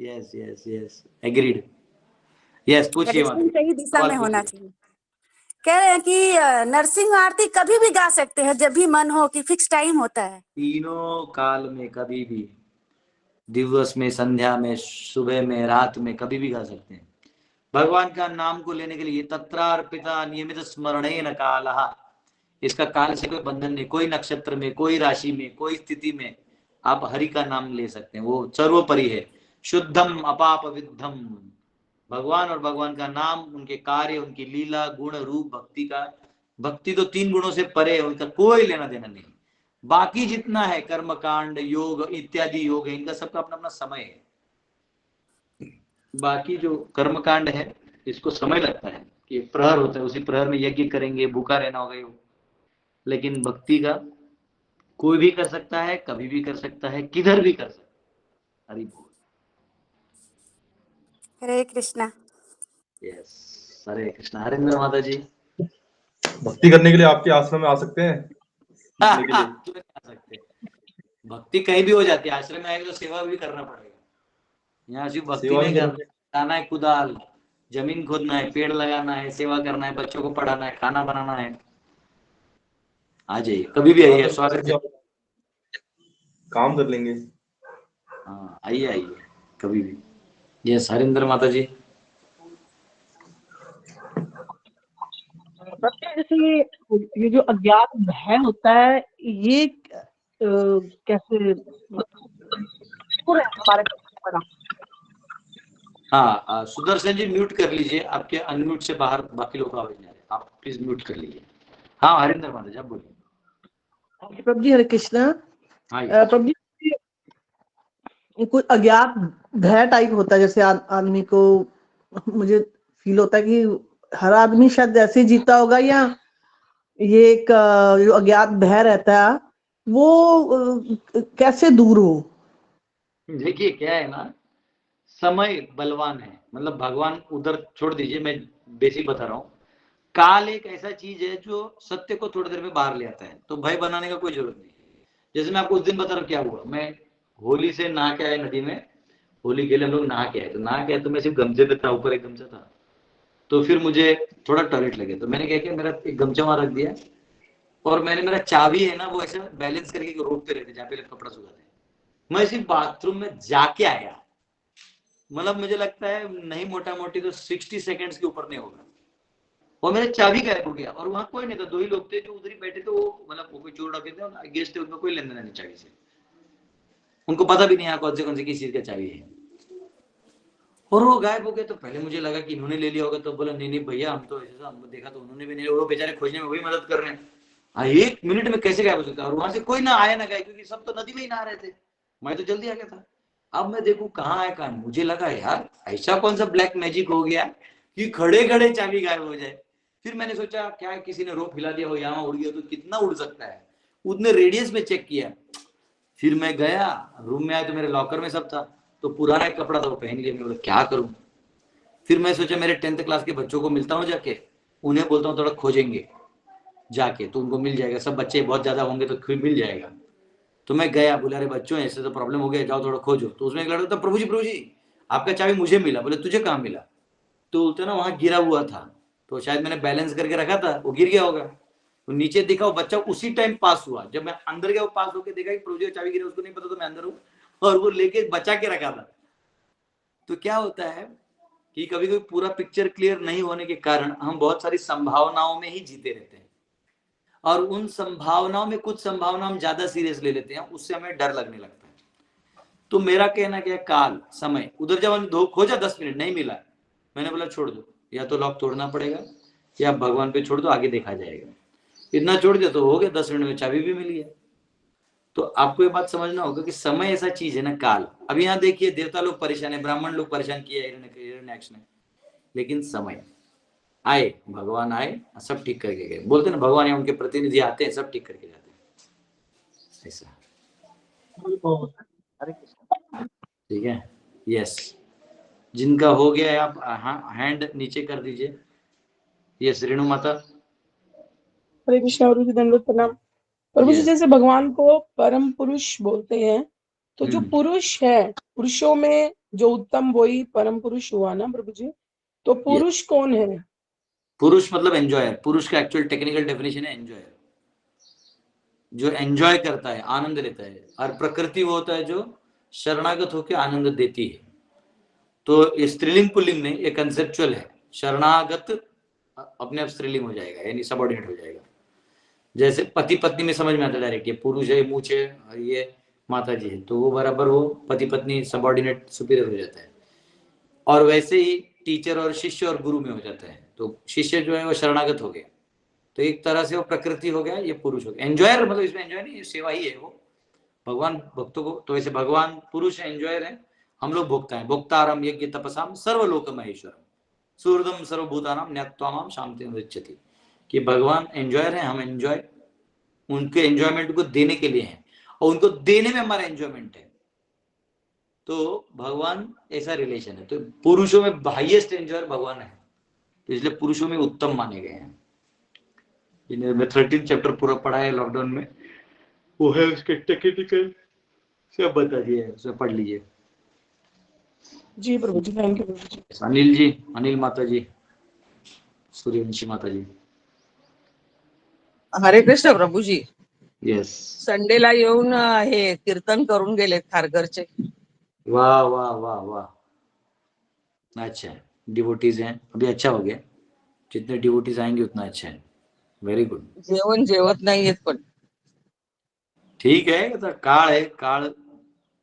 Yes yes yes, agreed. Yes, पूछिए एडिक्शन माता। सही दिशा में होना चाहिए। कह रहे हैं कि नरसिंह आरती कभी भी गा सकते हैं, जब भी मन हो, कि फिक्स टाइम होता है? तीनों काल में, कभी भी, दिवस में, संध्या में, सुबह में, रात में, कभी भी गा सकते हैं। भगवान का नाम को लेने के लिए तत्रार्पिता नियमित स्मरणेन कालः। इसका काल से कोई बंधन नहीं। कोई नक्षत्र में, कोई राशि में, कोई स्थिति में आप हरि का नाम ले सकते हैं, वो सर्वोपरि है। शुद्धम अपाप विद्धम। भगवान और भगवान का नाम, उनके कार्य, उनकी लीला, गुण, रूप, भक्ति तो 3 गुणों से परे है, उनका कोई लेना देना नहीं। बाकी जितना है कर्म कांड, योग इत्यादि योग है, इनका सबका अपना अपना समय है। बाकी जो कर्म कांड है इसको समय लगता है कि प्रहर होता है, उसी प्रहर में यज्ञ करेंगे, भूखा रहना होगा ये। लेकिन भक्ति का कोई भी कर सकता है, कभी भी कर सकता है, किधर भी कर सकता है। हरि बोल। हरे कृष्णा। यस, हरे कृष्णा। हरेंद्र माता जी भक्ति करने के लिए आपके आश्रम में आ सकते हैं मिलने के लिए। क्यों नहीं आ सकते? भक्ति कहीं भी हो जाती है, आश्रम में आएगा तो सेवा भी करना पड़ेगा। यहाँ सिर्फ भक्ति सेवा नहीं भी करना, करेंगे। लाना है कुदाल, जमीन खोदना है, पेड़ लगाना है, सेवा करना है, बच्चों को पढ़ाना है, खाना बनाना है। आ जाइए, कभी भी आइए, स्वागत है। काम कर लेंगे। हाँ, आइए आइए कभी भी। यस, हरिंद्र माता जी। जैसे ये जो अज्ञात भय होता है, ये कैसे दूर है हमारे पड़ा? हाँ, सुदर्शन जी म्यूट कर लीजिए, आपके अनम्यूट से बाहर बाकी लोग आवाज नहीं आ रहे, आप प्लीज म्यूट कर लीजिए। हाँ हरिंद्र माता जी, आप बोलिए। प्रभु जी हरे कृष्णा। हाँ प्रभु जी, कुछ अज्ञात भय टाइप होता है, जैसे आदमी को, मुझे फील होता है कि हर आदमी शायद ऐसे जीता होगा, या ये एक जो अज्ञात भय रहता है वो कैसे दूर हो? देखिए क्या है ना, समय बलवान है, मतलब भगवान उधर छोड़ दीजिए, मैं बेसिक बता रहा हूँ। काल एक ऐसा चीज है जो सत्य को थोड़ी देर में बाहर ले आता है, तो भय बनाने का कोई जरूरत नहीं। जैसे मैं आपको उस दिन बता रहा हूँ क्या हुआ। मैं होली से नहा के आया नदी में, होली के लिए हम लोग नहा के आए, तो नहा के आए तो मैं सिर्फ गमछे पे था, ऊपर एक गमछा था। तो फिर मुझे थोड़ा टॉयलेट लगे, तो मैंने क्या किया, मेरा एक गमछा वहां रख दिया, और मैंने मेरा चाबी है ना वो ऐसे बैलेंस करके रोड पे रहते जहाँ पे कपड़ा सुखाते हैं, मैं सिर्फ बाथरूम में जाके आया। मतलब मुझे लगता है नहीं मोटा मोटी तो 60 सेकेंड्स के ऊपर नहीं होगा, और मेरा चाबी गायब हो गया। और वहां कोई नहीं था, दो ही लोग थे जो उधर ही बैठे थे, वो मतलब वो कोई चोर रखे थे, गेस्ट थे, उनका कोई लेन देन नहीं चाबी से, उनको पता भी नहीं यहाँ कौन से किस चीज का चाबी है। और वो गायब हो गए, तो पहले मुझे लगा कि इन्होंने ले लिया होगा, तो बोला नहीं नहीं भैया, हम तो ऐसा हमको देखा तो उन्होंने भी नहीं, वो बेचारे खोजने में वही मदद कर रहे हैं। हाँ, 1 मिनट में कैसे गायब हो सकता है? और वहां से कोई ना आया ना गया, क्योंकि सब तो नदी में ही नहा रहे थे, मैं तो जल्दी आ गया था। अब मैं देखूं कहाँ आया कहाँ, मुझे लगा यार ऐसा कौन सा ब्लैक मैजिक हो गया कि खड़े खड़े चाबी गायब हो जाए। फिर मैंने सोचा क्या किसी ने रोप हिला दिया हो, यहाँ उड़ गया तो कितना उड़ सकता है, उतने रेडियस में चेक किया। फिर मैं गया रूम में, आया तो मेरे लॉकर में सब था, तो पुराना एक कपड़ा था वो पहन लिया। मैं बोला क्या करूं? फिर मैं सोचा मेरे 10th क्लास के बच्चों को मिलता हूँ जाके, उन्हें बोलता हूँ थोड़ा खोजेंगे जाके, तो उनको मिल जाएगा, सब बच्चे बहुत ज्यादा होंगे तो खुद मिल जाएगा। तो मैं गया, बोला अरे बच्चों ऐसे तो प्रॉब्लम हो गया, जाओ थोड़ा खोजो। तो उसमें एक लड़का था, प्रभु जी आपका चाबी मुझे मिला। बोले तुझे कहाँ मिला? तो बोलते ना वहां गिरा हुआ था, तो शायद मैंने बैलेंस करके रखा था, वो गिर गया होगा। तो नीचे देखा वो बच्चा उसी टाइम पास हुआ, जब मैं अंदर गया वो पास होकर देखा कि प्रभु जी चाबी गिरा, उसको नहीं पता तो मैं अंदर हूँ, और वो लेके बचा के रखा था। तो क्या होता है कि कभी कभी पूरा पिक्चर क्लियर नहीं होने के कारण हम बहुत सारी संभावनाओं में ही जीते रहते हैं, और उन संभावनाओं में कुछ संभावना हम ज्यादा सीरियस ले लेते हैं, उससे हमें डर लगने लगता है। तो मेरा कहना क्या है, काल समय, उधर जब हमने खोजा 10 मिनट नहीं मिला, मैंने बोला छोड़ दो, या तो लॉक तोड़ना पड़ेगा या भगवान पे छोड़ दो, आगे देखा जाएगा। इतना छोड़ दिया तो हो गया, 10 मिनट में चाबी भी मिल गया। तो आपको ये बात समझना होगा कि समय ऐसा चीज है ना, काल। अब यहाँ देखिए देवता लोग परेशान है, ब्राह्मण लोग परेशान किए हिरण्याक्ष ने, लेकिन समय आए, भगवान आए, सब ठीक करके गए। बोलते ना भगवान या उनके प्रतिनिधि आते हैं, सब ठीक करके जाते हैं, ऐसा। ठीक है, यस। जिनका हो गया है आप हैंड नीचे कर दीजिए। यस, रेणु माता। हरे कृष्णा गुरु जी, दंडवत प्रणाम। प्रभु जी, Yes. जैसे भगवान को परम पुरुष बोलते हैं, तो जो पुरुष है, पुरुषों में जो उत्तम वही परम पुरुष हुआ ना प्रभु जी? तो पुरुष कौन है? पुरुष मतलब एंजॉयर। पुरुष का एक्चुअल टेक्निकल डेफिनेशन है एंजॉयर, जो एंजॉय करता है, आनंद लेता है। और प्रकृति वो होता है जो शरणागत होकर आनंद देती है। तो स्त्रीलिंग पुल्लिंग नहीं, ये कंसेप्चुअल है। शरणागत अपने आप स्त्रीलिंग हो जाएगा, यानी सबऑर्डिनेट हो जाएगा। जैसे पति पत्नी में समझ में आता है डायरेक्ट, ये पुरुष है, मूछ है, और ये माता जी है, तो वो बराबर वो पति पत्नी सबऑर्डिनेट सुपीरियर हो जाता है। और वैसे ही टीचर और शिष्य और गुरु में हो जाता है। तो शिष्य जो है वो शरणागत हो गया, तो एक तरह से वो प्रकृति हो गया, ये पुरुष हो गया। एंजॉयर मतलब इसमें एंजॉय नहीं, सेवा ही है वो भगवान भक्तों को। तो वैसे भगवान पुरुष है, एंजॉयर है, हम लोग भोक्ता है। भोक्तारम यज्ञ तपसाम सर्वलोक महेश्वरम सुहृदम सर्वभूतानाम न्यात्वामाम शांति मृच्छति, कि भगवान एंजॉयर है, हम एंजॉय उनके एंजॉयमेंट को देने के लिए हैं और उनको देने में हमारा एंजॉयमेंट है। तो भगवान ऐसा रिलेशन है। तो पुरुषों में हाईएस्ट एंजॉयर भगवान है, तो इसलिए पुरुषों में उत्तम माने गए हैं। मैं 13 चैप्टर पूरा पढ़ा है लॉकडाउन में, वो है उसके टेक्निकल सब बता दिए, उसे पढ़ लीजिए। जी प्रभु जी, थैंक यू प्रभु जी। अनिल जी, अनिल माता जी, सूर्यवंशी माता जी। हरे कृष्ण प्रभूजी, येस, संडेला येऊन हे कीर्तन करून गेले खारघरचे. वाह वाह वाह वाह, अच्छा है। डिवोटीज हैं अभी, अच्छा हो गया, जितने डिवोटीज आएंगे उतना अच्छा है। Very good. जेवण जेवत नाहीयेत पण. ठीक आहे, आता काळ आहे, काळ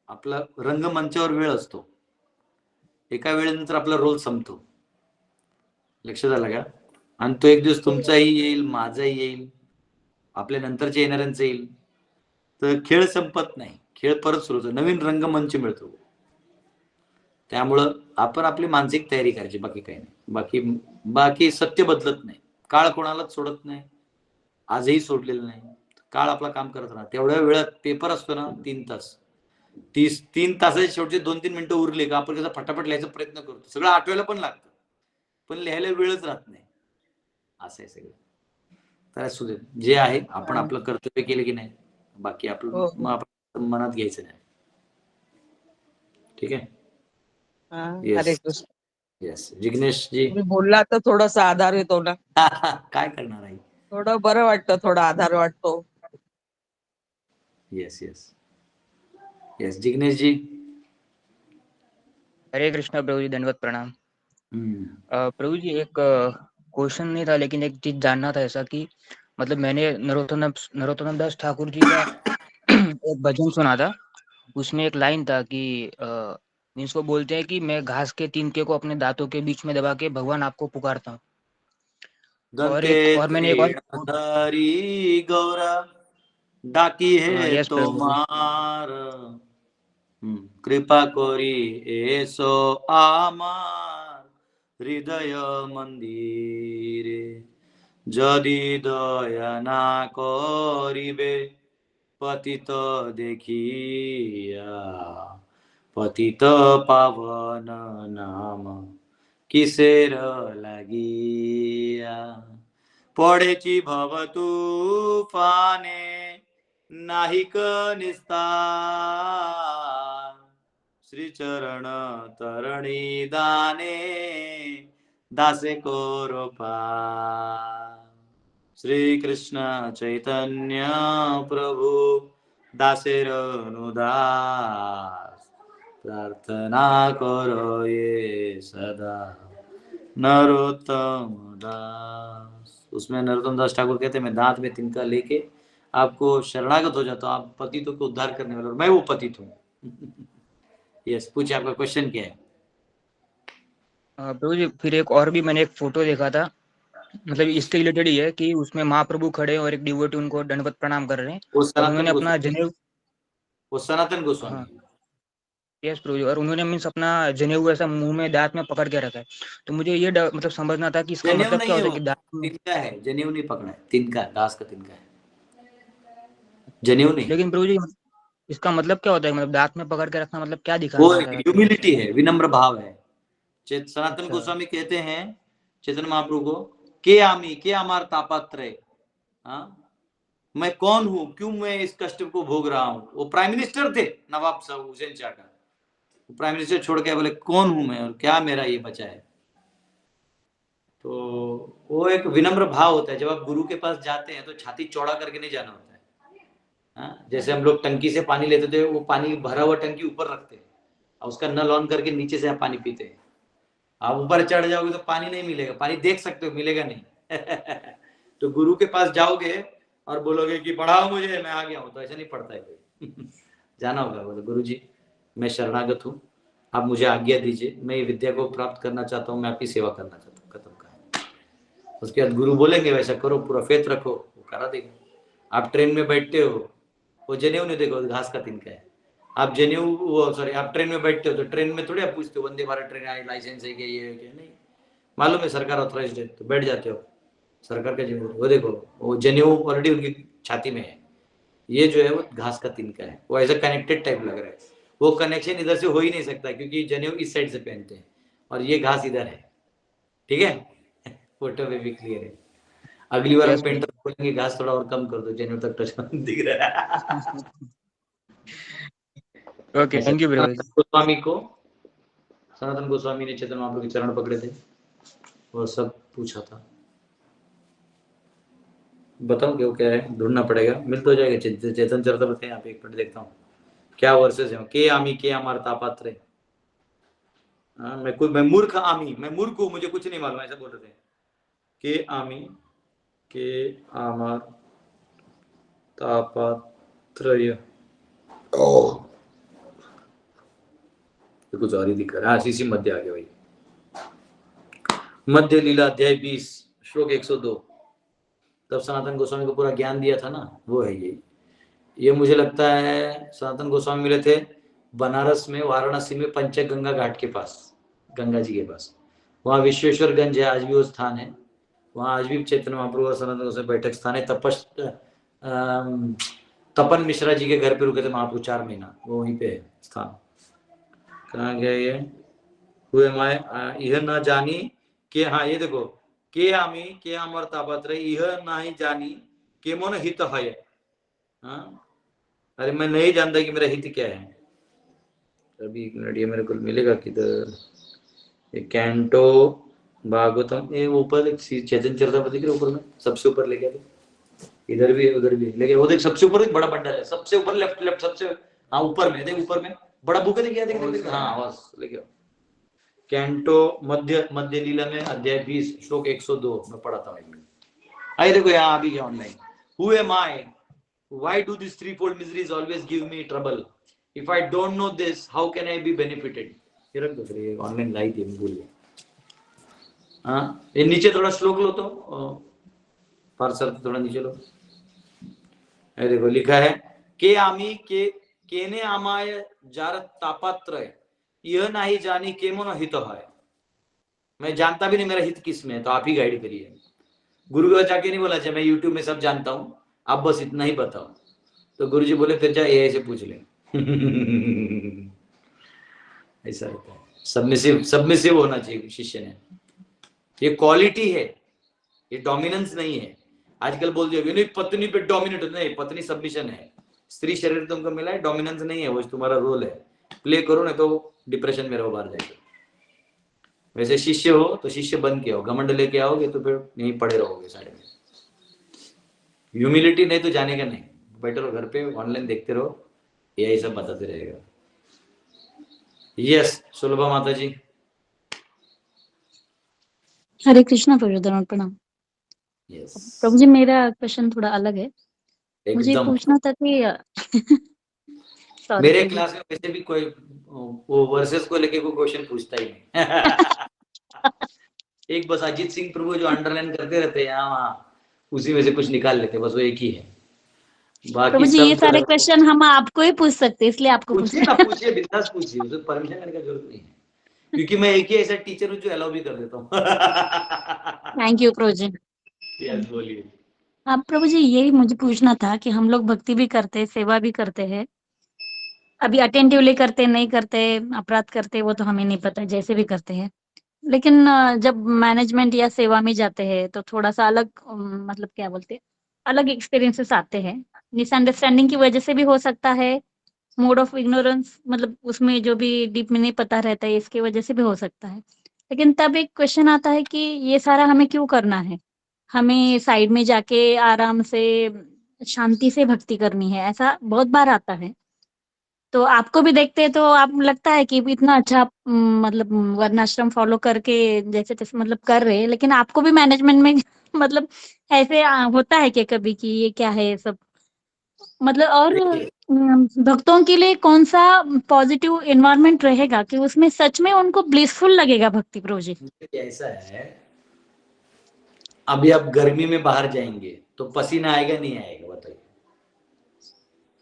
आपला रंगमंचावर वेळ असतो, एका वेळेनंतर आपला रोल संपतो, लक्षात आलं का? आणि तो एक दिवस तुमचाही येईल, माझाही येईल, आपल्या नंतरच्या येणाऱ्यांचा येईल, तर खेळ संपत नाही, खेळ परत सुरू होतो, नवीन रंगमंच मिळतो। त्यामुळं आपण आपली मानसिक तयारी करायची, बाकी काही नाही। बाकी बाकी सत्य बदलत नाही, काळ कोणालाच सोडत नाही, आजही सोडलेलं नाही। काळ आपला काम करत राहतो। तेवढ्या वेळात पेपर असतो ना 3 तास, 3 तासाचे शेवटचे 2-3 मिनिटं उरले का आपण कसं फटाफट लिहायचा प्रयत्न करतो, सगळं आठवायला पण लागतं, पण लिहायला वेळच राहत नाही, असं आहे सगळं। तर असू दे, जे आहे आपण आपलं कर्तव्य केलं की नाही, बाकी आपलं हो, मग आपण मनात घ्यायचं नाही, ठीक आहे? हा, येस हरे कृष्ण. येस, जिग्नेश जी। तुम्ही बोलला तर थोडासा आधार येतो ना, काय करणार आहे? थोडं बरं वाटतं, थोडा आधार वाटतो. यस यस यस, जिग्नेश जी। हरे कृष्ण प्रभु जी, दंडवत प्रणाम। हम्म, प्रभु जी, एक क्वेश्चन नहीं था, लेकिन एक चीज जानना था ऐसा कि मतलब मैंने नरोत्तम दास ठाकुर जी का एक भजन सुना था, उसमें एक लाइन था कि मीन्स वो बोलते हैं कि मैं घास के तिनके को अपने दांतों के बीच में दबा के भगवान आपको पुकारता हूँ। दंते और मैंने एक और त्रिणधारी गौरा डाकी है यस तो प्रभु जी। मार, कृपा कोरी एसो आमार हृदय मंदिरे, যদি দয়া না করিবে পতিত দেখিয়া, পতিত পাবন নাম কিসের লাগিয়া, পড়েছি ভব তুফানে নাহিক নিস্তার, শ্রীচরণ তরণী দানে दासे कोरो पार, श्री कृष्ण चैतन्य प्रभु दासेर अनुदास, प्रार्थना करो ये सदा नरोत्तम दास। उसमें नरोत्तम दास ठाकुर कहते हैं, मैं दांत में तिनका लेके आपको शरणागत हो जाता हूँ, आप पतितों को उद्धार करने वाले, और मैं वो पतित हूँ। यस, पूछिए, आपका क्वेश्चन क्या है? प्रभु जी, फिर एक और भी मैंने एक फोटो देखा था, मतलब इसके रिलेटेड ही है कि उसमें महाप्रभु खड़े हैं और एक डिवोटी उनको दंडवत प्रणाम कर रहे हैं, वो और सनातन उन्होंने अपना गोस्वामी, जनेऊ, वो सनातन हाँ गोस्वामी। यस प्रभु जी, और उन्होंने मीन्स अपना जनेऊ ऐसा मुंह में दांत में पकड़ के रखा है। तो मुझे ये मतलब समझना था कि इसका जनेऊ मतलब नहीं क्या है होता है वो, कि दांत में, तिनका है, जनेऊ नहीं पकड़ा है, तिनका, दास का तिनका है, जनेऊ नहीं। लेकिन प्रभु जी इसका मतलब क्या होता है, मतलब दांत में पकड़ के रखना मतलब क्या वो दिखाना चाहते हैं इससे? ह्यूमिलिटी है, विनम्र भाव है। सनातन अच्छा गोस्वामी कहते हैं चैतन्य महाप्रभु को, के आमी के अमार तापात्रे, हाँ, मैं कौन हूं, क्यों मैं इस कष्ट को भोग रहा हूं। वो प्राइम मिनिस्टर थे नवाब साहब हुसैन शाह का, प्राइम मिनिस्टर छोड़ के बोले कौन हूं मैं और क्या मेरा ये बचा है। तो वो एक विनम्र भाव होता है। जब आप गुरु के पास जाते हैं तो छाती चौड़ा करके नहीं जाना होता है, हाँ? जैसे हम लोग टंकी से पानी लेते थे, वो पानी भरा हुआ टंकी ऊपर रखते हैं और उसका नल ऑन करके नीचे से आप पानी पीते हैं। आप ऊपर चढ़ जाओगे तो पानी नहीं मिलेगा, पानी देख सकते हो, मिलेगा नहीं। तो गुरु के पास जाओगे और बोलोगे कि पढ़ाओ मुझे, मैं आ गया हूं, तो ऐसा नहीं पढ़ता है कोई। जाना होगा, बोलो गुरु जी मैं शरणागत हूँ, आप मुझे आज्ञा दीजिए, मैं ये विद्या को प्राप्त करना चाहता हूँ, मैं आपकी सेवा करना चाहता हूँ, खत्म कहानी। उसके बाद गुरु बोलेंगे वैसा करो, पूरा फेथ रखो, वो करा देगा। आप ट्रेन में बैठते हो, वो जनेऊ नहीं देखो, घास का तिनका है, आप जनेऊ वो सॉरी आप ट्रेन में बैठते हो तो ट्रेन में थोड़ी आप पूछते हो वंदे भारत ट्रेन आई लाइसेंस है क्या ये है क्या, नहीं मालूम है सरकार ऑथराइज्ड है तो बैठ जाते हो, सरकार का जनेऊ। वो देखो वो जनेऊ ऑलरेडी उनकी छाती में है, ये जो है वो घास का तिनका है, वो ऐसा कनेक्टेड टाइप लग रहा है, वो कनेक्शन इधर से हो ही नहीं सकता क्योंकि जनेऊ इस साइड से पहनते हैं और ये घास इधर है, ठीक है। फोटो में भी क्लियर है। अगली बार Yes, पेंटर बोलेंगे घास थोड़ा और कम कर दो, जनेऊ तक टच दिख रहा है। ओके, थैंक यू प्रभु। गोस्वामी को सनातन गोस्वामी ने चेतन महाप्रभु के चरण पकड़े थे, वो सब पूछा था। बताओ क्यों क्या है, ढूंढना पड़ेगा, मिल तो जाएगा। चेतन चरितमृत है यहाँ पे, एक मिनट देखता हूँ क्या वर्सेस है। के आमी के अमर तापात्रे, मैं मूर्ख आमी, मैं मूर्ख हूँ, मुझे कुछ नहीं मालूम, ऐसा बोल रहे थे। के आमी के अमर तापात्रय, कुछ और ही दिख रहा है। सीसी मध्य आ गया भाई, मध्य लीला अध्याय 20 श्लोक 102। तब सनातन गोस्वामी को पूरा ज्ञान दिया था ना, वो है ये मुझे लगता है सनातन गोस्वामी मिले थे बनारस में, वाराणसी में, पंचगंगा घाट के पास, गंगा जी के पास, वहाँ विश्वेश्वरगंज है, आज भी वो स्थान है, वहाँ आज भी चैतन्य महाप्रभु और सनातन गोस्वामी बैठक स्थान है। तपन मिश्रा जी के घर पे रुके थे महाप्रभु 4 महीना, वो वहीं पे है स्थान। कहाँ गया ये, हुए माए यह न जानी के, हाँ ये देखो, के आमी के अमर तापत्र यह नहीं जानी के मन हित है। हाँ, अरे मैं नहीं जानता कि मेरा हित क्या है। अभी एक मिनट, ये मेरे को मिलेगा किधर, ये कैंटो भागवतम, ये ऊपर चैतन्य चरितमृत के ऊपर में सबसे ऊपर ले गया, इधर भी है उधर भी लेकिन वो देख सबसे ऊपर एक बड़ा बंडल है, सबसे ऊपर लेफ्ट लेफ्ट सबसे, हाँ ऊपर में देख, ऊपर में बड़ा बुक है, देखिए देख देख, हाँ बस लेके आओ। कैंटो मध्य लीला में अध्याय 20 श्लोक 102 में पढ़ाता हूँ। आइए देखो यहाँ अभी online, who am I, why do this threefold miseries always give me trouble, if I don't know this how can I be benefited. ये रख दो फिर, ये ऑनलाइन लाई थी भूल गया। हाँ ये नीचे थोड़ा श्लोक लो तो पार्सर थोड़ा नीचे लो, देखो लिखा है के आमी के केने आमाय जार तापात्रय यह नहीं जानी के मन हित है। मैं जानता भी नहीं मेरा हित किस में है, तो आप ही गाइड करिए। गुरु को जाके नहीं बोला मैं यूट्यूब में सब जानता हूँ, आप बस इतना ही बताओ। तो गुरु जी बोले फिर जा एआई से पूछ ले। ऐसा रहता है, सबमिसिव होना चाहिए शिष्य ने, ये क्वालिटी है, ये डोमिनेंस नहीं है। आजकल बोल दिया नहीं पत्नी पे डोमिनेट, नहीं, पत्नी सबमिशन है। स्त्री शरीर तुमको मिला है, डोमिनेंस नहीं है, वो तुम्हारा रोल है, प्ले करो, नहीं तो डिप्रेशन में रहो, बाहर जाएगा। वैसे शिष्य हो तो शिष्य बन के आओ, घमंड लेके आओगे तो फिर यहीं पड़े रहोगे साइड में। ह्यूमिलिटी नहीं तो जाने का नहीं, बैठे रहो घर पे, ऑनलाइन देखते रहो, यही सब बताते रहेगा। यस सुलभा माता जी। हरे कृष्णा प्रभु, प्रणाम। यस प्रभु जी मेरा क्वेश्चन थोड़ा अलग है, मुझे एकदम। पूछना था कि सॉरी मेरे प्रभु जी। क्लास में वैसे भी कोई वो वर्सेस को लेके कोई क्वेश्चन पूछता ही नहीं। एक बस अजीत सिंह प्रभु जो अंडरलाइन करते रहते हैं यहाँ वहाँ, उसी में से कुछ निकाल लेते, बस वो एक ही है, बाकी प्रभु जी ये सब सारे क्वेश्चन हम आपको ही पूछ सकते हैं, इसलिए आपको पूछिए ना, पूछिए, बिंदास पूछिए, उसे परमिशन लेने का जरूरत नहीं है, क्योंकि मैं एक ही ऐसा टीचर हूँ जो अलाउ भी कर देता हूँ। थैंक यू प्रभु जी। यस बोलिए। आप प्रभु जी यही मुझे पूछना था कि हम लोग भक्ति भी करते हैं, सेवा भी करते हैं, अभी अटेंटिवली करते नहीं करते, अपराध करते, वो तो हमें नहीं पता, जैसे भी करते हैं, लेकिन जब मैनेजमेंट या सेवा में जाते हैं तो थोड़ा सा अलग मतलब क्या बोलते हैं, अलग एक्सपीरियंसेस आते हैं। मिसअंडरस्टैंडिंग की वजह से भी हो सकता है, मोड ऑफ इग्नोरेंस मतलब उसमें जो भी डीप में नहीं पता रहता है, इसकी वजह से भी हो सकता है। लेकिन तब एक क्वेश्चन आता है कि ये सारा हमें क्यों करना है, हमें साइड में जाके आराम से शांति से भक्ति करनी है, ऐसा बहुत बार आता है। तो आपको भी देखते हैं तो आप लगता है कि इतना अच्छा आप, मतलब वर्णाश्रम फॉलो करके जैसे तैसे मतलब कर रहे हैं, लेकिन आपको भी मैनेजमेंट में मतलब ऐसे होता है कि कभी कि ये क्या है ये सब, मतलब और देखिए भक्तों के लिए कौन सा पॉजिटिव एनवायरनमेंट रहेगा कि उसमें सच में उनको ब्लिसफुल लगेगा भक्ति प्रोजेक्ट। ऐसा है, अभी आप गर्मी में बाहर जाएंगे तो पसीना आएगा नहीं आएगा बताइए,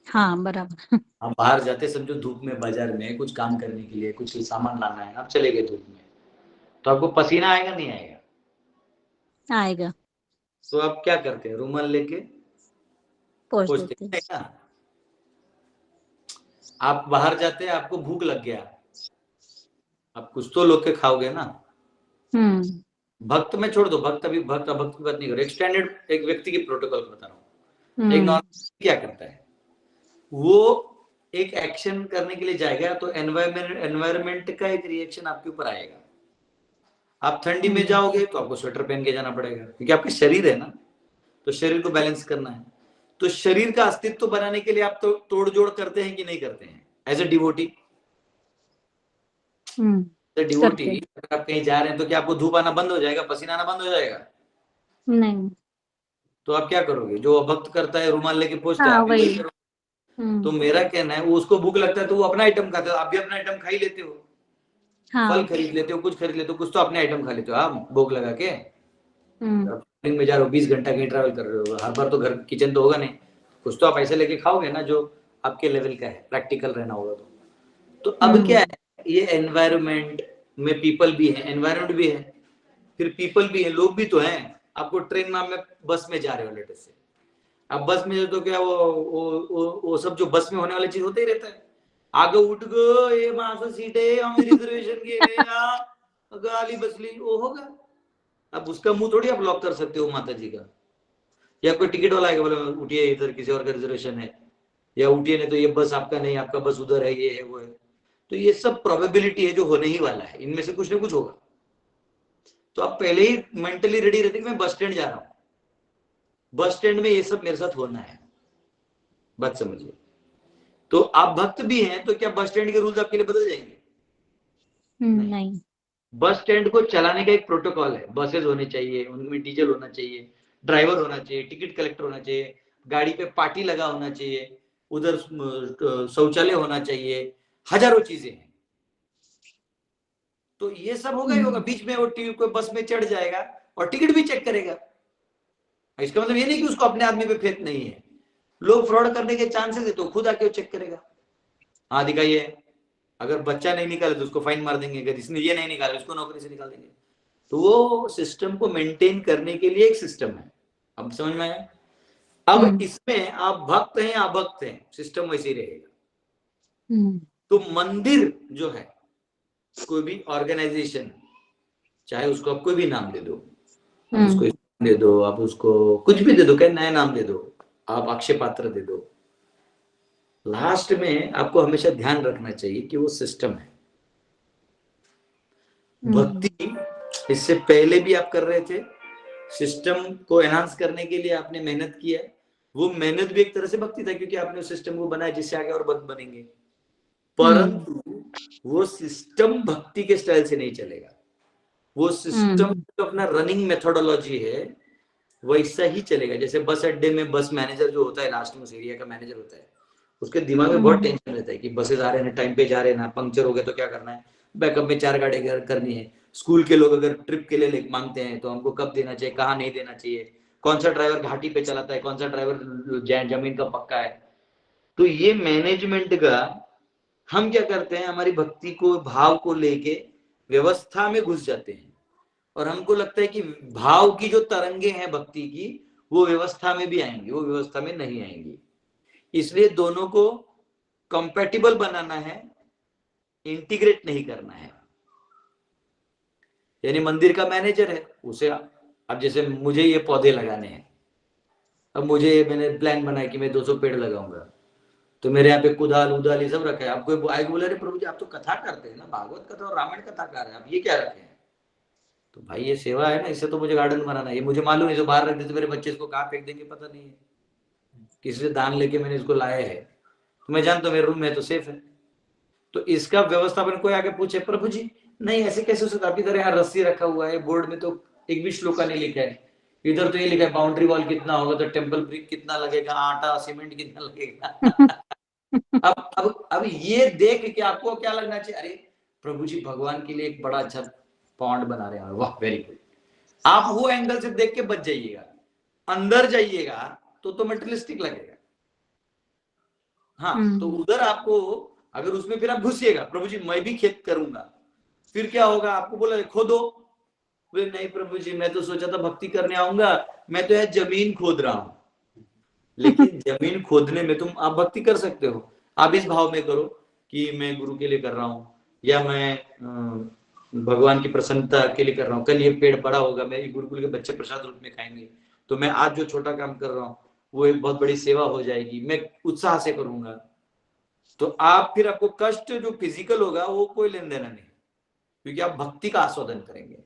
हाँ बराबर। आप बाहर जाते समझो धूप में, बाजार में कुछ काम करने के लिए, कुछ सामान लाना है, आप चले गए धूप में, तो आपको पसीना आएगा नहीं आएगा? आएगा। तो आप क्या करते हैं? रुमाल लेके पोंछ पोंछते देते हैं। हैं ना। आप बाहर जाते हैं, आपको भूख लग गया, आप कुछ तो लोग के खाओगे ना। भक्त में छोड़ दो, भक्त अभी भक्त अभक्त की बात नहीं करो, एक स्टैंडर्ड एक व्यक्ति की प्रोटोकॉल बता रहा हूँ। एक नॉर्मल क्या करता है, वो एक एक्शन करने के लिए जाएगा तो एनवायरमेंट का एक रिएक्शन आपके ऊपर आएगा। आप ठंडी में जाओगे तो आपको स्वेटर पहन के जाना पड़ेगा, क्योंकि आपका शरीर है ना, तो शरीर को बैलेंस करना है। तो शरीर का अस्तित्व बनाने के लिए आप तो तोड़ जोड़ करते हैं कि नहीं करते हैं? एज ए डिवोटी, डिवोटी अगर आप कहीं जा रहे हैं तो क्या आपको धूप आना बंद हो जाएगा, पसीना आना बंद हो जाएगा? नहीं। तो आप क्या करोगे? जो अभक्त करता है रुमाल लेके पोंछता है, हाँ, आप भी वही वही। करोगे। तो मेरा कहना है, वो उसको भूख लगता है तो वो अपना आइटम खाता है, आप भी अपना आइटम खा ही लेते हो। हाँ। फल खरीद लेते हो, कुछ खरीद लेते हो, कुछ तो अपने आइटम खा लेते हो आप भूख लगा के। में जा रहे हो, 20 घंटा कहीं ट्रैवल कर रहे हो, हर बार तो घर किचन तो होगा नहीं, कुछ तो आप ऐसे लेके खाओगे ना जो आपके लेवल का है, प्रैक्टिकल रहना होगा। तो अब क्या है, ये एनवायरमेंट में पीपल भी है, एनवायरमेंट भी है, फिर पीपल भी है, लोग भी तो हैं। आपको ट्रेन में बस में जा रहे हो लेटे से, अब बस में तो क्या वो सब जो बस में होने वाली चीज होता ही रहता है। आगे उठ गो, ये मासा सीट है, हमें रिजर्वेशन किए गए, गाली बसली वो होगा। अब उसका मुंह थोड़ी आप लॉक कर सकते हो माता जी का, या कोई टिकट वाला आएगा बोले उठिए इधर किसी और का रिजर्वेशन है, या उठिए नहीं तो ये बस आपका नहीं, आपका बस उधर है, ये है वो है। तो ये सब प्रोबेबिलिटी है जो होने ही वाला है, इनमें से कुछ ना कुछ होगा। तो आप पहले ही मेंटली रेडी रहते कि मैं बस स्टैंड जा रहा हूं, बस स्टैंड में ये सब मेरे साथ होना है, बात समझिए। तो आप भक्त भी हैं तो क्या बस स्टैंड के रूल्स आपके लिए बदल जाएंगे? नहीं। बस स्टैंड को चलाने का एक प्रोटोकॉल है, बसेस होने चाहिए, उनमें डीजल होना चाहिए, ड्राइवर होना चाहिए, टिकट कलेक्टर होना चाहिए, गाड़ी पे पार्टी लगा होना चाहिए, उधर शौचालय होना चाहिए, हजारों चीजें हैं। तो ये सब होगा ही होगा। बीच में वो कोई बस में चढ़ जाएगा और टिकट भी चेक करेगा, इसका मतलब ये नहीं कि उसको अपने आदमी पे फेथ नहीं है। लोग फ्रॉड करने के चांसेस है तो खुद आके वो चेक करेगा, हाँ दिखाइए, अगर बच्चा नहीं निकाले तो उसको फाइन मार देंगे, अगर इसने ये नहीं निकाला उसको नौकरी से निकाल देंगे। तो वो सिस्टम को मेंटेन करने के लिए एक सिस्टम है। अब समझ में आया? अब इसमें आप भक्त हैं या अभक्त हैं, सिस्टम वैसे ही रहेगा। तो मंदिर जो है, कोई भी ऑर्गेनाइजेशन, चाहे उसको आप कोई भी नाम दे दो, आप उसको दे दो, आप उसको कुछ भी दे दो, क्या नया नाम दे दो, आप अक्षय पात्र दे दो, लास्ट में आपको हमेशा ध्यान रखना चाहिए कि वो सिस्टम है। भक्ति इससे पहले भी आप कर रहे थे, सिस्टम को एनहांस करने के लिए आपने मेहनत किया, वो मेहनत भी एक तरह से भक्ति था, क्योंकि आपने उस सिस्टम को बनाया जिससे आगे और भक्त बनेंगे। परंतु वो सिस्टम भक्ति के स्टाइल से नहीं चलेगा, वो सिस्टम जो अपना रनिंग मेथोडोलॉजी है वैसा ही चलेगा। जैसे बस अड्डे में बस मैनेजर जो होता है, लास्ट में उस एरिया का मैनेजर होता है, उसके दिमाग में बहुत टेंशन रहता है कि बसेस आ रहे हैं, टाइम पे जा रहे हैं ना, पंक्चर हो गए तो क्या करना है, बैकअप में 4 गाड़ी करनी है। स्कूल के लोग अगर ट्रिप के लिए मांगते हैं तो हमको कब देना चाहिए, कहाँ नहीं देना चाहिए, कौन सा ड्राइवर घाटी पे चलाता है, कौन सा ड्राइवर जमीन का पक्का है। तो ये मैनेजमेंट का हम क्या करते हैं, हमारी भक्ति को, भाव को लेके व्यवस्था में घुस जाते हैं, और हमको लगता है कि भाव की जो तरंगे हैं भक्ति की, वो व्यवस्था में भी आएंगी, वो व्यवस्था में नहीं आएंगी। इसलिए दोनों को कंपैटिबल बनाना है, इंटीग्रेट नहीं करना है। यानी मंदिर का मैनेजर है, उसे अब जैसे मुझे ये पौधे लगाने हैं, अब मैंने प्लान बनाया कि मैं 200 पेड़ लगाऊंगा, तो मेरे यहाँ पे कुदाल उदाल ये सब रखा है। आपको आगे बोला, अरे प्रभु जी आप तो कथा करते हैं ना, भागवत कथा और रामायण कथा कर रहे हैं, आप ये क्या रखे हैं? तो भाई ये सेवा है ना, इससे तो मुझे गार्डन बनाना है, ये मुझे मालूम है, जो बाहर रख देते मेरे बच्चे इसको कहाँ फेंक देंगे पता नहीं है, किसी से दान लेके मैंने इसको लाया है, तो मैं जानता हूँ मेरे रूम में तो सेफ है। तो इसका व्यवस्थापन कोई आगे पूछे, प्रभु जी नहीं ऐसे कैसे हो सकता, आपकी तरह यहाँ रस्सी रखा हुआ है, बोर्ड में तो एक भी श्लोका नहीं लिखा है, इधर तो ये लिखा है बाउंड्री वॉल कितना होगा, तो टेम्पल ब्रिक कितना लगेगा, आटा सीमेंट कितना लगेगा। अब ये देख के आपको क्या लगना चाहिए, अरे प्रभु जी भगवान के लिए एक बड़ा अच्छा पॉन्ड बना रहे हैं, वाह वेरी गुड। आप वो एंगल से देख के बच जाइएगा, अंदर जाइएगा तो मटेरियलिस्टिक लगेगा। हाँ, तो उधर आपको अगर उसमें फिर आप घुसिएगा, प्रभु जी मैं भी खेत करूंगा, फिर क्या होगा, आपको बोला खोदो, बोले नहीं प्रभु जी मैं तो सोचा था भक्ति करने आऊंगा, मैं तो यार जमीन खोद रहा हूं। लेकिन जमीन खोदने में तुम आप भक्ति कर सकते हो, आप इस भाव में करो कि मैं गुरु के लिए कर रहा हूँ, या मैं भगवान की प्रसन्नता के लिए कर रहा हूँ, कल ये पेड़ बड़ा होगा, मेरे गुरुकुल के बच्चे प्रसाद रूप में खाएंगे, तो मैं आज जो छोटा काम कर रहा हूँ वो एक बहुत बड़ी सेवा हो जाएगी, मैं उत्साह से करूंगा। तो आप फिर आपको कष्ट जो फिजिकल होगा वो कोई लेन देना नहीं, क्योंकि आप भक्ति का आस्वादन करेंगे।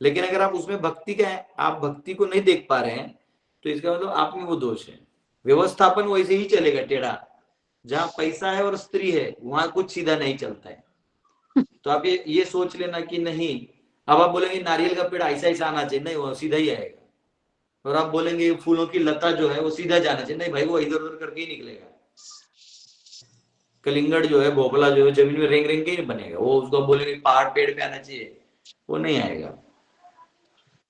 लेकिन अगर आप उसमें भक्ति का है, आप भक्ति को नहीं देख पा रहे हैं, तो इसका मतलब आप में वो दोष है। व्यवस्थापन वैसे ही चलेगा टेढ़ा, जहां पैसा है और स्त्री है वहां कुछ सीधा नहीं चलता है। तो आप ये सोच लेना कि नहीं, अब आप बोलेंगे नारियल का पेड़ ऐसा ऐसा आना चाहिए, नहीं वो सीधा ही आएगा। और आप बोलेंगे फूलों की लता जो है वो सीधा जाना चाहिए, नहीं भाई वो इधर उधर करके ही निकलेगा। कलिंगड़ जो है, भोपला जो है जमीन में रेंग रेंग के ही बनेगा, वो उसको बोलेंगे पहाड़ पेड़ पे आना चाहिए, वो नहीं आएगा।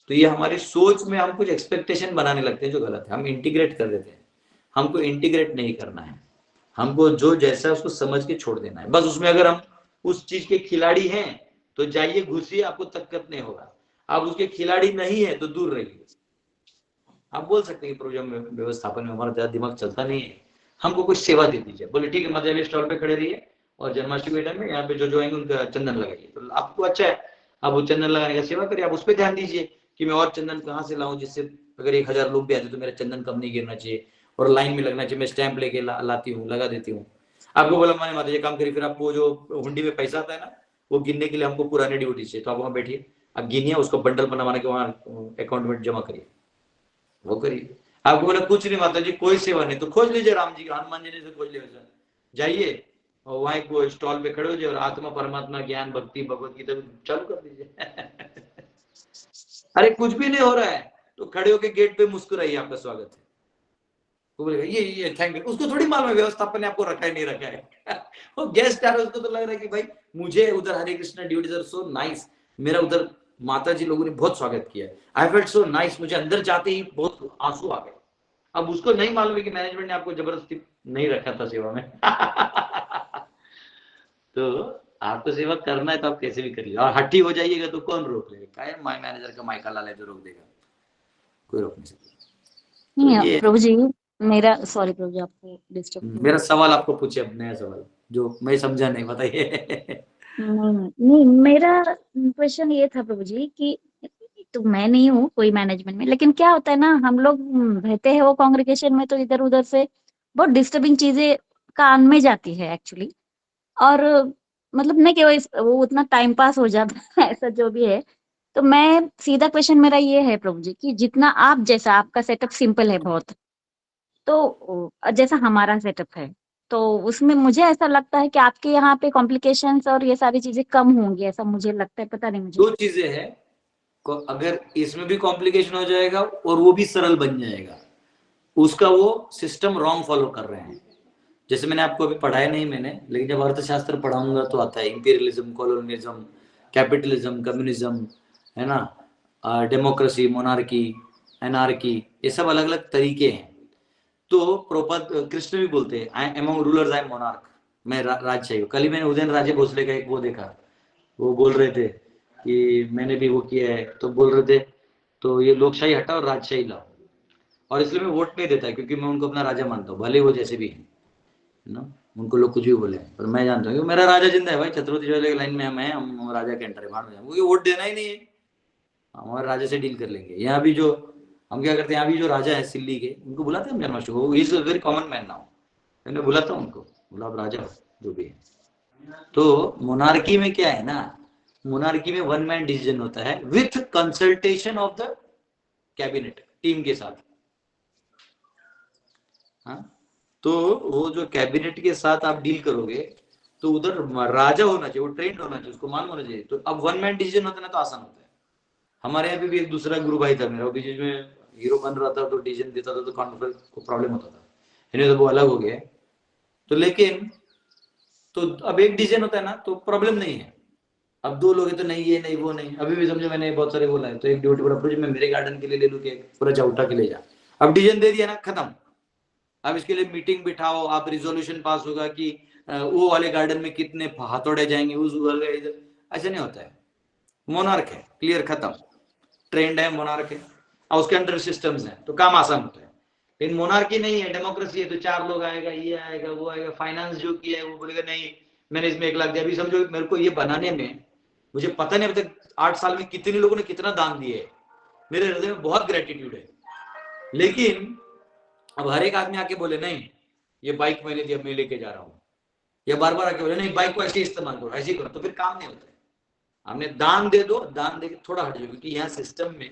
तो ये हमारी सोच में हम कुछ एक्सपेक्टेशन बनाने लगते हैं जो गलत है, हम इंटीग्रेट कर देते हैं। हमको इंटीग्रेट नहीं करना है, हमको जो जैसा उसको समझ के छोड़ देना है बस। उसमें अगर हम उस चीज के खिलाड़ी हैं तो जाइए घुसिए, आपको तकलीफ नहीं होगा। आप उसके खिलाड़ी नहीं है तो दूर रहिए। आप बोल सकते हैं प्रोग्राम में व्यवस्थापन में हमारा ज्यादा दिमाग चलता नहीं है, हमको कुछ सेवा दे दीजिए, बोले ठीक है मध्य स्टॉल पे खड़े रहिए और जन्माष्टमी के टाइम में यहाँ पे जो आएंगे उनका चंदन लगाइए, तो आपको अच्छा है, आप वो चंदन लगाने का सेवा करिए। आप उस पर ध्यान दीजिए कि मैं और चंदन कहाँ से लाऊं, जिससे अगर 1000 लोग भी आते तो मेरा चंदन कम नहीं गिरना चाहिए और लाइन में लगना चाहिए, मैं स्टैंप लेके लाती हूँ, लगा देती हूँ। आपको बोला मैंने माता जी काम करिए, फिर आपको जो हुंडी में पैसा आता है ना वो गिनने के लिए हमको पुराने ड्यूटी से, तो आप वहां बैठिए, आप गिनिए, उसको बंडल बना के वहां अकाउंट में जमा करिए, वो करिए। आपको बोला कुछ नहीं माता जी कोई सेवा नहीं, तो खोज लीजिए राम जी हनुमान जी से खोज लीजिए, जाइए और वहां एक स्टॉल पे खड़े हो जाइए और आत्मा परमात्मा ज्ञान भक्ति भगवत गीता चालू कर दीजिए। अरे कुछ भी नहीं हो रहा है तो खड़े होके गेट पे मुस्कुराइए, आपका स्वागत है। वो बोलेगा ये थैंक यू, उसको थोड़ी मालूम है व्यवस्थापन ने आपको रखा है नहीं रखा है। वो गेस्ट आ रहा है, उसको तो लग रहा है कि भाई मुझे उधर Hare Krishna duties are so nice, मेरा उधर माता जी लोगों ने बहुत स्वागत किया, आई फेल्ट सो नाइस, मुझे अंदर जाते ही बहुत आंसू आ गए। अब उसको नहीं मालूम है कि मैनेजमेंट ने आपको जबरदस्ती नहीं रखा था सेवा में। तो आपको सेवा करना है तो आप कैसे भी करिए, और हट्टी हो जाइएगा तो कौन रोक लेगा, क्या माय मैनेजर का माइका लाल है जो रोक देगा, कोई रोक नहीं सकता। नहीं प्रभु जी, मेरा सॉरी प्रभु जी आपको डिस्टर्ब मेरा सवाल आपको पूछे, अब नया सवाल जो मैं समझा नहीं, बताइए। नहीं, मेरा क्वेश्चन ये था प्रभु जी कि तो मैं नहीं हूँ कोई मैनेजमेंट में, लेकिन क्या होता है ना हम लोग रहते हैं वो कांग्रेगेशन में, तो इधर उधर से बहुत डिस्टर्बिंग चीजें कान में जाती है एक्चुअली, और मतलब नहीं कि वो उतना टाइम पास हो जाता है ऐसा जो भी है। तो मैं सीधा क्वेश्चन मेरा ये है प्रभु जी कि जितना आप जैसा आपका सेटअप सिंपल है बहुत, तो जैसा हमारा सेटअप है, तो उसमें मुझे ऐसा लगता है कि आपके यहाँ पे कॉम्प्लिकेशंस और ये सारी चीजें कम होंगी, ऐसा मुझे लगता है, पता नहीं मुझे। दो चीजें हैं, अगर इसमें भी कॉम्प्लिकेशन हो जाएगा और वो भी सरल बन जाएगा, उसका वो सिस्टम रॉन्ग फॉलो कर रहे हैं। जैसे मैंने आपको अभी पढ़ाया नहीं मैंने, लेकिन जब अर्थशास्त्र पढ़ाऊंगा तो आता है इंपीरियलिज्म, कॉलोनियलिज्म, कैपिटलिज्म, कम्युनिज्म, है ना, डेमोक्रेसी, मोनार्की, एनार्की, ये सब अलग अलग तरीके हैं। तो प्रोपद कृष्ण भी बोलते हैं I among rulers I am monarch, मैं राजशाही हूँ। कल ही मैंने उदयन राजे भोसले का एक वो देखा, वो बोल रहे थे कि मैंने भी वो किया है, तो बोल रहे थे तो ये लोकशाही हटा और राजशाही लाओ, और इसलिए मैं वोट नहीं देता क्योंकि मैं उनको अपना राजा मानता हूँ, भले वो जैसे भी है ना, उनको लोग कुछ भी बोले, पर मैं जानता हूँ मेरा राजा जिंदा है भाई, छत्रपति शिवाजी की लाइन में हम राजा के एंटर है, बाहर में क्योंकि वोट देना ही नहीं है, हमारे राजा से डील कर लेंगे। यहाँ भी जो हम क्या करते हैं, यहाँ भी जो राजा है सिल्ली के, उनको बुलाते हैं हम जन्माष्टमी को, is very common man now, मैंने बुलाता हूँ उनको, बोला आप राजा जो भी है। तो मोनार्की में क्या है ना, मोनार्की में वन मैन डिसीजन होता है with consultation of the cabinet team के साथ। हाँ, तो वो जो कैबिनेट के साथ आप डील करोगे तो उधर राजा होना चाहिए, वो ट्रेंड होना चाहिए, उसको मालूम होना चाहिए। तो अब वन मैन डिसीजन होता है ना तो आसान होता है। हमारे यहाँ पे भी एक दूसरा गुरु भाई था मेरा, वो बीच में हीरो बन रहा था तो डिसीजन देता था तो कॉन्फ्रेंस को प्रॉब्लम होता था, इन्हें तो वो अलग हो गया। तो लेकिन तो अब एक डिसीजन होता है ना तो प्रॉब्लम नहीं है। अब दो लोग हैं तो नहीं ये नहीं वो नहीं, अभी भी समझो मैंने बहुत सारे बोला है, तो एक ड्यूटी बड़ा मैं मेरे गार्डन के लिए ले लूँ कि पूरा चौटा के ले जा, अब डिसीजन दे दिया ना खत्म, अब इसके लिए मीटिंग बिठाओ, आप रिजोल्यूशन पास होगा कि वो वाले गार्डन में कितने हथौड़े जाएंगे, उस वाले इधर, ऐसे नहीं होता है। मोनार्क है, क्लियर, खत्म, ट्रेंड है, मोनार्क है, और उसके अंडर सिस्टम्स हैं, तो काम आसान होता है। लेकिन मोनार्की नहीं है, डेमोक्रेसी है, तो 4 लोग आएगा, ये आएगा, वो आएगा, फाइनेंस जो किया है वो बोलेगा नहीं मैंने इसमें 1 लाख दिया। अभी समझो मेरे को ये बनाने में मुझे पता नहीं अभी तक 8 साल में कितने लोगों ने कितना दान दिए है, मेरे हृदय में बहुत ग्रेटिट्यूड है। लेकिन अब हर एक आदमी आके बोले नहीं ये बाइक मैंने दिया, मैं लेके जा रहा हूँ, या बार बार आके बोले नहीं बाइक को ऐसे इस्तेमाल करो, ऐसे ही करो, तो फिर काम नहीं होता है। हमने दान दे दो, दान दे के थोड़ा हट जाओ, क्योंकि यहाँ सिस्टम में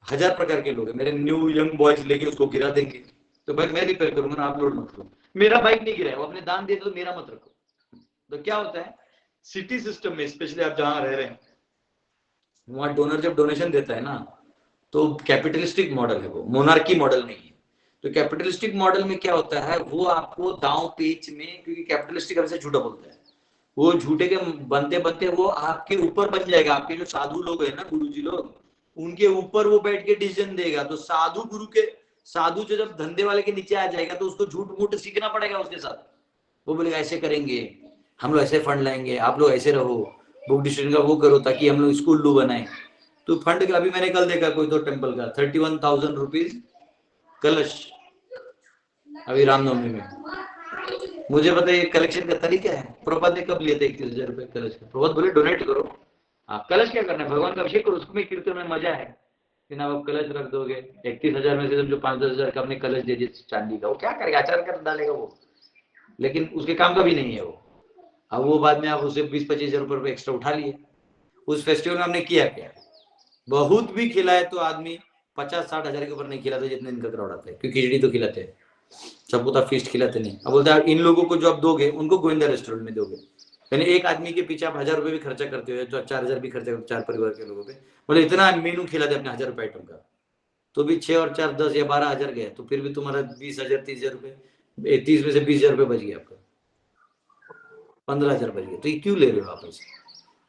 1000 प्रकार के लोग हैं। मेरे न्यू यंग बॉयज लेके उसको गिरा देंगे, तो भाई मैं रिपेयर करूंगा ना, आप लोड मत करो। मेरा बाइक नहीं गिरा है, वो अपने दान दे दो, तो मेरा मत रखो। तो क्या होता है सिटी सिस्टम में, स्पेशली आप जहां रह रहे हैं, वहां डोनर जब डोनेशन देता है ना, तो कैपिटलिस्टिक मॉडल है, वो मोनार्की मॉडल नहीं है। तो कैपिटलिस्टिक मॉडल में क्या होता है, वो आपको दांव पेच में, क्योंकि कैपिटलिस्टिक हमेशा झूठा बोलता है, वो झूठे के बनते बनते वो आपके ऊपर बन जाएगा। आपके जो साधु लोग हैं ना, गुरुजी लोग, उनके ऊपर वो बैठ के डिसीजन देगा। तो साधु गुरु के, साधु जो जब धंधे वाले के नीचे आ जाएगा, तो उसको झूठ मूठ सीखना पड़ेगा उसके साथ। वो बोलेगा ऐसे करेंगे हम लोग, ऐसे फंड लाएंगे, आप लोग ऐसे रहो, बुक डिस्ट्रीब्यूशन का वो करो, ताकि हम लोग स्कूल लू बनाए। तो फंड का अभी मैंने कल देखा कोई तो टेम्पल का 31,000 रुपीज कलश, अभी रामनवमी में। मुझे पता है कलेक्शन का तरीका है, प्रभात ने कब लिए थे 31,000 रुपए कलश का। प्रभात बोले डोनेट करो, आप कलश क्या करना है, भगवान का अभिषेक करो, उसमें कीर्तन में मजा है। लेकिन आप कलश रख दोगे, 31,000 में से समझो 5-10,000 का आपने कलश दे दिया चांदी का, वो क्या करेगा, आचार कर डालेगा वो, लेकिन उसके काम का भी नहीं है वो। अब वो बाद में आप उसे 20-25,000 रुपए एक्स्ट्रा उठा लिए। उस फेस्टिवल में हमने किया क्या, बहुत भी खिलाए तो आदमी 50-60 हजार के ऊपर नहीं खिलाते जितने इनका क्राउड आता है, क्योंकि खिचड़ी तो खिलाते हैं, सबूता फीस्ट खिलाते नहीं। अब बोलते हैं इन लोगों को जो आप दोगे उनको गोविंदा रेस्टोरेंट में दोगे, यानी एक आदमी के पीछे आप 1000 रुपए भी खर्चा करते हो, तो 4000 भी खर्चा 4 परिवार के लोगों पे, बोले इतना मेनू खिलाते अपने 1000 रुपए आइटम का, तो भी 6 और 4 10 या 12,000 गए, तो फिर भी तुम्हारा 20,000 30,000 रुपए, 30 में से 20,000 रुपए बच गया आपका, 15,000 बच गए। तो ये क्यों ले रहे हो वापस?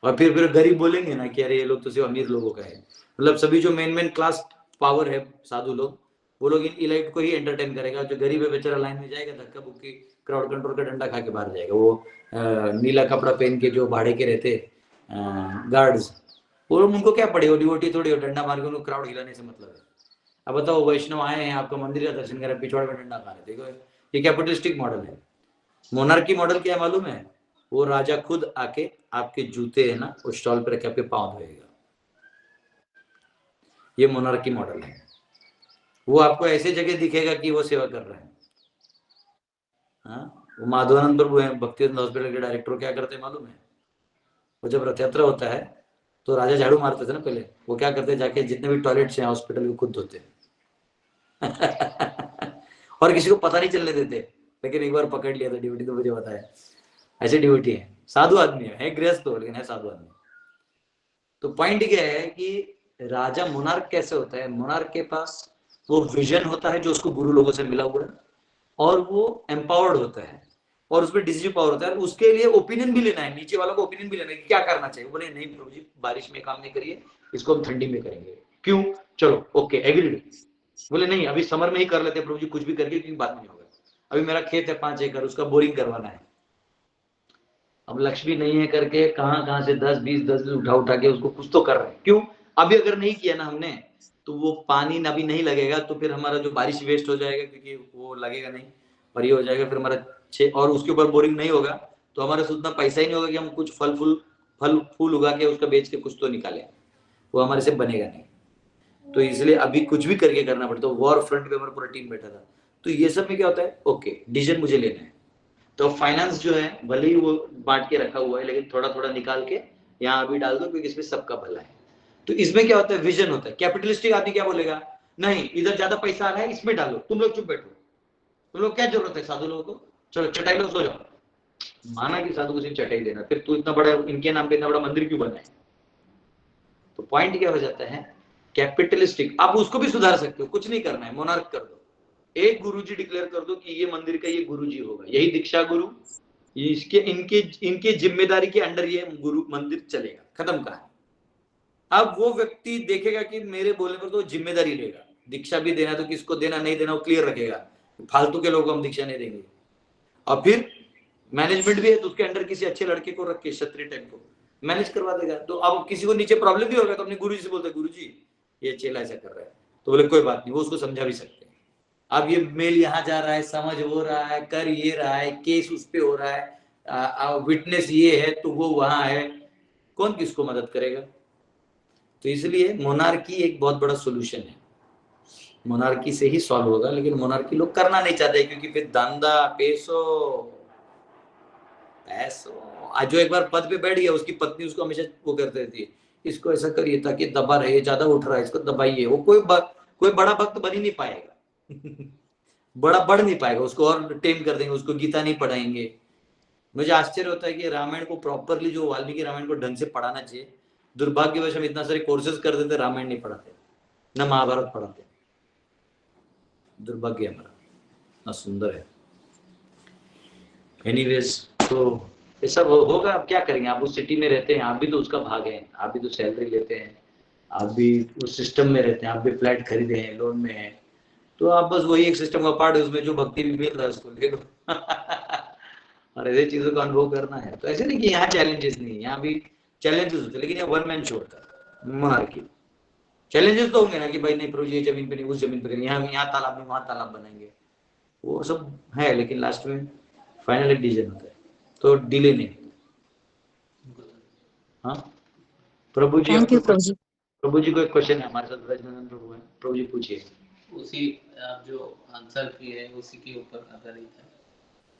और फिर गरीब बोलेंगे ना कि अरे ये लोग तो सिर्फ अमीर लोगों का है। मतलब सभी जो मेन क्लास पावर है साधु लोग, वो लोग इन इलाइट को ही एंटरटेन करेगा। जो गरीब है बेचारा लाइन में जाएगा, धक्का बुक्की क्राउड कंट्रोल का डंडा खा के बाहर जाएगा। वो नीला कपड़ा पहन के जो भाड़े के रहते गार्ड्स, वो लोग, उनको क्या पड़े, वो डिवोटी थोड़ी हो, डंडा मार के उनको क्राउड हिलाने से मतलब है। अब बताओ वैष्णव आए हैं आपका मंदिर का दर्शन करें, पिछवाड़े में डंडा खा रहे, देखो ये कैपिटलिस्टिक मॉडल है। मोनार्की मॉडल क्या है मालूम है, वो राजा खुद आके आपके जूते है ना उस स्टॉल पर रख के आपके पाँव धोएगा, ये मोनार्की मॉडल है। वो आपको ऐसे जगह दिखेगा कि वो सेवा कर रहे हैं। हाँ, वो माधवानंद प्रभु है, भक्तिवेदांत हॉस्पिटल के डायरेक्टर, क्या करते हैं मालूम है, वो जब रथ यात्रा होता है तो राजा झाड़ू मारते थे ना पहले, वो क्या करते हैं, जाके जितने भी टॉयलेट्स हैं हॉस्पिटल को खुद धोते और किसी को पता नहीं चलने देते। लेकिन एक बार पकड़ लिया था ड्यूटी, तो मुझे बताया ऐसे ड्यूटी है, साधु आदमी है गृहस्थ हो, लेकिन है साधु आदमी। तो पॉइंट क्या है कि राजा मोनार्क कैसे होता है, मोनार्क के पास वो विजन होता है जो उसको गुरु लोगों से मिला हुआ है, और वो एम्पावर्ड होता है, और उसमें डिसीजन पावर होता है। उसके लिए ओपिनियन भी लेना है, नीचे वालों को ओपिनियन भी लेना है कि क्या करना चाहिए। बोले नहीं प्रभु जी बारिश में काम नहीं करिए, इसको हम ठंडी में करेंगे। क्यों? चलो ओके एग्रीड। बोले नहीं अभी समर में ही कर लेते प्रभु जी, कुछ भी करके, क्योंकि बाद में होगा। अभी मेरा खेत है 5 एकड़, उसका बोरिंग करवाना है। अब लक्ष्मी नहीं है करके कहां से 10 उठा के उसको कुछ तो कर रहे हैं। क्यों? अभी अगर नहीं किया ना हमने, तो वो पानी अभी नहीं लगेगा, तो फिर हमारा जो बारिश वेस्ट हो जाएगा, क्योंकि वो लगेगा नहीं, और ये हो जाएगा फिर हमारा और उसके ऊपर बोरिंग नहीं होगा, तो हमारे से उतना पैसा ही नहीं होगा कि हम कुछ फल फूल उगा के उसका बेच के कुछ तो निकालें, वो हमारे से बनेगा नहीं। तो इसलिए अभी कुछ भी करके करना पड़ता है। वॉर फ्रंट पे हमारा पूरा टीम बैठा था। तो ये सब में क्या होता है, ओके डिसीजन मुझे लेना है। तो फाइनेंस जो है भले ही वो बांट के रखा हुआ है, लेकिन थोड़ा थोड़ा निकाल के यहाँ अभी डाल दो, क्योंकि इसमें सबका भला है। तो इसमें क्या होता है, विजन होता है। कैपिटलिस्टिक आदमी क्या बोलेगा, नहीं इधर ज्यादा पैसा आ रहा है इसमें डालो, तुम लोग चुप बैठो, तुम लोग क्या जरूरत है साधु लोगों को, चलो चटाई लो सो जाओ। माना कि साधु को सिर्फ चटाई देना, फिर तू इतना बड़ा इनके नाम पे इतना बड़ा मंदिर क्यों बनाए? तो पॉइंट क्या हो जाता है, कैपिटलिस्टिक। आप उसको भी सुधार सकते हो, कुछ नहीं करना है, मोनार्क कर दो। एक गुरुजी डिक्लेयर कर दो कि ये मंदिर का ये गुरुजी होगा, यही दीक्षा गुरु, इसके इनके जिम्मेदारी के अंडर ये गुरु मंदिर चलेगा, खत्म कहा। अब वो व्यक्ति देखेगा कि मेरे बोलने पर तो जिम्मेदारी लेगा, दीक्षा भी देना तो किसको देना नहीं देना वो क्लियर रखेगा। फालतू के लोगों को हम दीक्षा नहीं देंगे। और फिर मैनेजमेंट भी है तो उसके अंडर किसी अच्छे लड़के को रख के क्षत्रिय टाइप को मैनेज करवा देगा। तो अब किसी को नीचे प्रॉब्लम भी होगा तो अपने गुरु जी से बोलते हैं, गुरु जी ये चेला ऐसा कर रहा है, तो बोले कोई बात नहीं, वो उसको समझा भी सकते हैं। अब ये मेल यहाँ जा रहा है, समझ हो रहा है, कर ये रहा है, केस उस पे हो रहा है, विटनेस ये है तो वो वहां है, कौन किसको मदद करेगा? तो इसलिए मोनार्की एक बहुत बड़ा सोल्यूशन है, मोनार्की से ही सॉल्व होगा। लेकिन मोनार्की लोग करना नहीं चाहते क्योंकि फिर धंधा पैसो आज जो एक बार पद पे बैठ गया उसकी पत्नी उसको हमेशा वो करते रहती है, इसको ऐसा करिए ताकि दबा रहे, ज्यादा उठ रहा है इसको दबाइए। वो कोई बड़ा भक्त बन ही नहीं पाएगा बड़ा बढ़ नहीं पाएगा, उसको और टेम कर देंगे, उसको गीता नहीं पढ़ाएंगे। मुझे आश्चर्य होता है कि रामायण को प्रॉपरली जो वाल्मीकि रामायण को ढंग से पढ़ाना चाहिए, दुर्भाग्यवश हम इतना सारे कोर्सेज कर देते, रामायण नहीं पढ़ाते, न महाभारत पढ़ाते। दुर्भाग्य हमारा, ना सुंदर है। एनीवेज, तो ये सब होगा। अब क्या करेंगे, आप उस सिटी में रहते हैं, आप भी तो उसका भाग हैं, आप भी तो सैलरी लेते हैं, आप भी उस सिस्टम में रहते हैं, आप भी फ्लैट खरीदे हैं, लोन में हैं, तो आप बस वही एक सिस्टम का पार्ट है, उसमें जो भक्ति भी मिल रहा है उसको ले लो और ऐसी चीजों का अनुभव करना है। तो ऐसे नहीं कि यहाँ चैलेंजेस नहीं, यहाँ भी चैलेंजेस होते हैं, लेकिन ये वन मैन शो था मोनार्की। चैलेंजेस तो होंगे ना कि भाई नहीं प्रभु जी ये जमीन पे नहीं, उस जमीन पे नहीं, यहाँ तालाब नहीं, वहाँ तालाब बनाएंगे, वो सब है, लेकिन लास्ट में फाइनल एक डिसीजन होता है, तो डिले नहीं। हाँ प्रभु जी, थैंक यू प्रभु जी। प्रभु जी को एक क्वेश्चन है हमारे साथ, ब्रजनंदन प्रभु है, प्रभु जी पूछिए। उसी आप जो आंसर किए उसी के ऊपर आधारित है।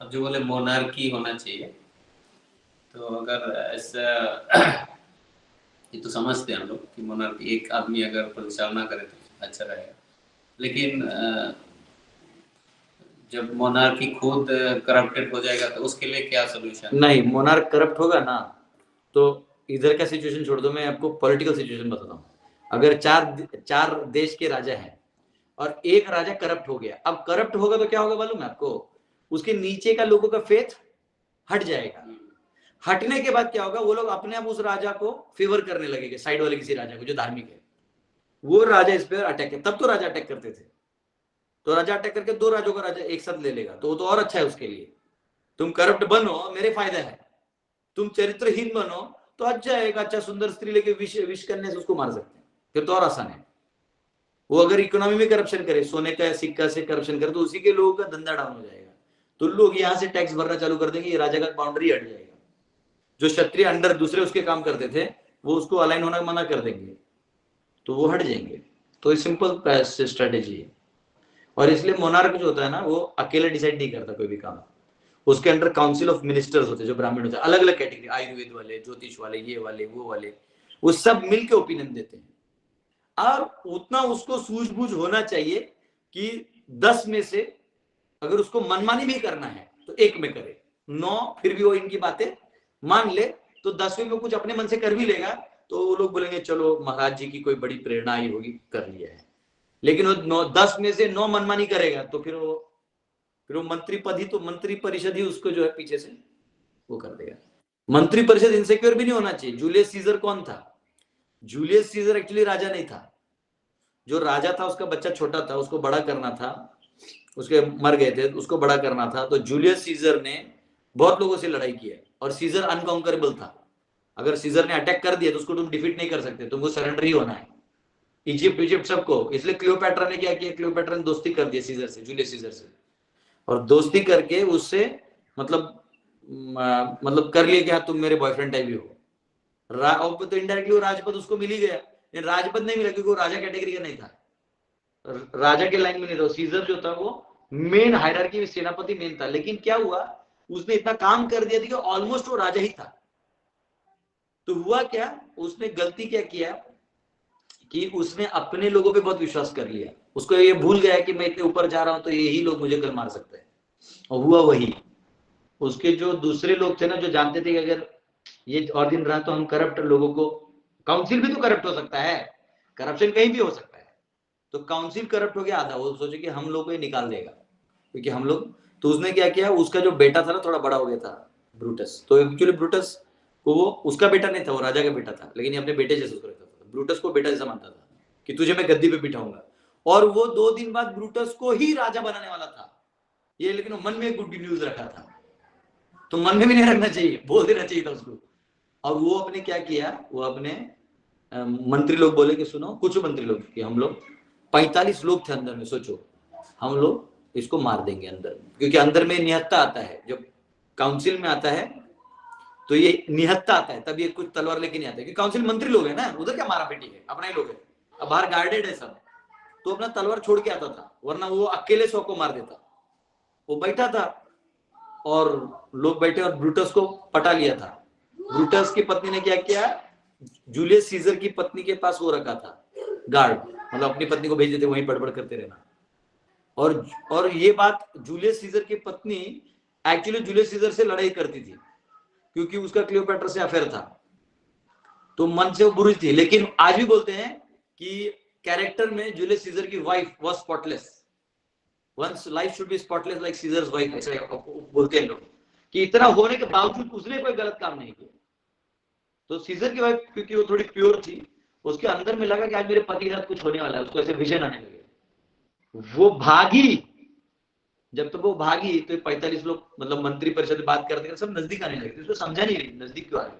अब जो बोले मोनार्की होना चाहिए, तो अगर ऐसा ये तो समझते हैं हम लोग कि मोनार्की एक आदमी अगर परिचालना करे तो अच्छा रहेगा, लेकिन जब मोनार्की खुद करप्टेड हो जाएगा तो उसके लिए क्या सोल्यूशन? नहीं, मोनार्क करप्ट होगा ना तो इधर का सिचुएशन छोड़ दो, मैं आपको पॉलिटिकल सिचुएशन बताता हूँ। अगर चार देश के राजा हैं और एक राजा करप्ट हो गया, अब करप्ट होगा तो क्या होगा मालूम है आपको? उसके नीचे का लोगों का फेथ हट जाएगा। हटने के बाद क्या होगा, वो लोग अपने आप उस राजा को फेवर करने लगेंगे, साइड वाले किसी राजा को जो धार्मिक है, वो राजा इस पर अटैक है। तब तो राजा अटैक करते थे, तो राजा अटैक करके दो राजों का राजा एक साथ ले लेगा, तो वो तो और अच्छा है उसके लिए। तुम करप्ट बनो, मेरे फायदा है, तुम चरित्रहीन बनो तो अच्छा है, एक अच्छा सुंदर स्त्री लेके विश करने से उसको मार सकते हैं, फिर तो और आसान है। वो अगर इकोनॉमी में करप्शन करे, सोने का सिक्का से करप्शन करे, तो उसी के लोगों का धंधा डाउन हो जाएगा, तो लोग यहाँ से टैक्स भरना चालू कर देंगे, ये राजा का बाउंड्री हट जाएगा। जो क्षत्रिय अंडर दूसरे उसके काम करते थे वो उसको अलाइन होना मना कर देंगे, तो वो हट जाएंगे। तो ये सिंपल स्ट्रेटेजी है। और इसलिए मोनार्क जो होता है ना, वो अकेले डिसाइड नहीं करता कोई भी काम, उसके अंडर काउंसिल ऑफ मिनिस्टर्स होते हैं जो ब्राह्मण होते हैं, अलग अलग कैटेगरी, आयुर्वेद वाले, ज्योतिष वाले, ये वाले वो वाले, वो सब मिलके ओपिनियन देते हैं। और उतना उसको सूझबूझ होना चाहिए कि 10 में से अगर उसको मनमानी भी करना है तो 1 में करे, 9 फिर भी वो इनकी बातें मान ले, तो 10वें में कुछ अपने मन से कर भी लेगा, तो वो लोग बोलेंगे चलो महाराज जी की कोई बड़ी प्रेरणा आई होगी, कर लिया है। लेकिन वो 10 में से 9 मनमानी करेगा तो फिर वो मंत्री पद ही, तो मंत्री परिषद ही उसको जो है पीछे से वो कर देगा। मंत्री परिषद इनसिक्योर भी नहीं होना चाहिए। जूलियस सीजर कौन था? जूलियस सीजर एक्चुअली राजा नहीं था, जो राजा था उसका बच्चा छोटा था, उसको बड़ा करना था, उसके मर गए थे, उसको बड़ा करना था। तो जूलियस सीजर ने बहुत लोगों से लड़ाई की है, और सीजर अनकॉन्करेबल था। अगर सीजर ने अटैक कर दिया तो उसको तुम डिफीट नहीं कर सकते, तुमको सरेंडर ही होना है। इजिप्ट सबको, इसलिए क्लियोपैट्रा ने क्या किया, क्लियोपैट्रा ने दोस्ती कर दिया सीजर से, जूलियस सीजर से, और दोस्ती करके उससे मतलब कर लिया कि हाँ तुम मेरे बॉयफ्रेंड टाइप ही हो। तो इनडायरेक्टली वो राजपद उसको मिल ही गया, लेकिन राजपद नहीं मिला क्योंकि वो राजा कैटेगरी का नहीं था, राजा के लाइन में नहीं था। सीजर जो था वो मेन हायरार्की में सेनापति मेन था, लेकिन क्या हुआ, उसने इतना काम कर दिया था कि ऑलमोस्ट वो राजा ही था। तो हुआ क्या, उसने गलती क्या किया कि उसने अपने लोगों पे बहुत विश्वास कर लिया। उसको ये भूल गया कि मैं इतने ऊपर जा रहा हूं तो यही लोग मुझे कल मार सकते हैं, और हुआ वही। उसके जो दूसरे लोग थे ना, जो जानते थे कि अगर ये और दिन रहा तो हम करप्ट लोगों को, काउंसिल भी तो करप्ट हो सकता है, करप्शन कहीं भी हो सकता है, तो काउंसिल करप्ट हो गया आधा, वो सोचे कि हम लोग को ये निकाल देगा क्योंकि हम लोग। तो उसने क्या किया, उसका जो बेटा था ना थोड़ा बड़ा हो गया था, ब्रूटस। तो एक्चुअली ब्रूटस को वो उसका बेटा नहीं था, वो राजा का बेटा था, लेकिन ये अपने बेटे जैसे उसको रहता था। ब्रूटस को बेटा जैसा मानता था कि तुझे मैं गद्दी पे बिठाऊंगा, और वो 2 दिन बाद ब्रूटस को ही राजा बनाने वाला था। ये, लेकिन वो मन में एक गुड न्यूज रखा था, तो मन में भी नहीं रखना चाहिए, बोल देना चाहिए था उसको। और वो अपने क्या किया, वो अपने मंत्री लोग बोले कि सुनो, कुछ मंत्री लोग कि हम लोग 45 लोग थे अंदर में, सोचो हम लोग इसको मार देंगे अंदर, क्योंकि अंदर में निहत्ता आता है, जब काउंसिल में आता है तो ये निहत्ता आता है, तब ये कुछ तलवार लेके नहीं आता है, क्योंकि काउंसिल मंत्री लोग है ना, उधर क्या मारा पेटी है, अपना ही लोग है, अब बाहर गार्डेड है सब, तो अपना तलवार छोड़ के आता था, वरना वो अकेले 100 को मार देता। वो बैठा था और लोग बैठे और ब्रूटस को पटा लिया था। ब्रूटस की पत्नी ने क्या किया, जूलियस सीजर की पत्नी के पास वो रखा था गार्ड, मतलब अपनी पत्नी को भेज देते वहीं बड़बड़ करते रहना। और ये बात, जूलियस सीजर की पत्नी एक्चुअली जूलियस सीजर से लड़ाई करती थी, क्योंकि उसका क्लियोपेट्रा से अफेयर था, तो मन से वो बुरी थी। लेकिन आज भी बोलते हैं कि कैरेक्टर में जूलियस सीजर की wife was spotless, one's life should be spotless like seizures wife, ऐसा बोलते हैं लोग, कि इतना होने के बावजूद उसने कोई गलत काम नहीं किया। तो सीजर की वाइफ क्योंकि वो थोड़ी प्योर थी, उसके अंदर में लगा कि आज मेरे पति के साथ कुछ होने वाला है, उसको ऐसे विजन आने लगे, वो भागी। जब तक वो भागी तो 45 लोग, मतलब मंत्री परिषद में बात करते सब नजदीक आने लगे, उसको समझा नहीं रही नजदीक क्यों आ रहे,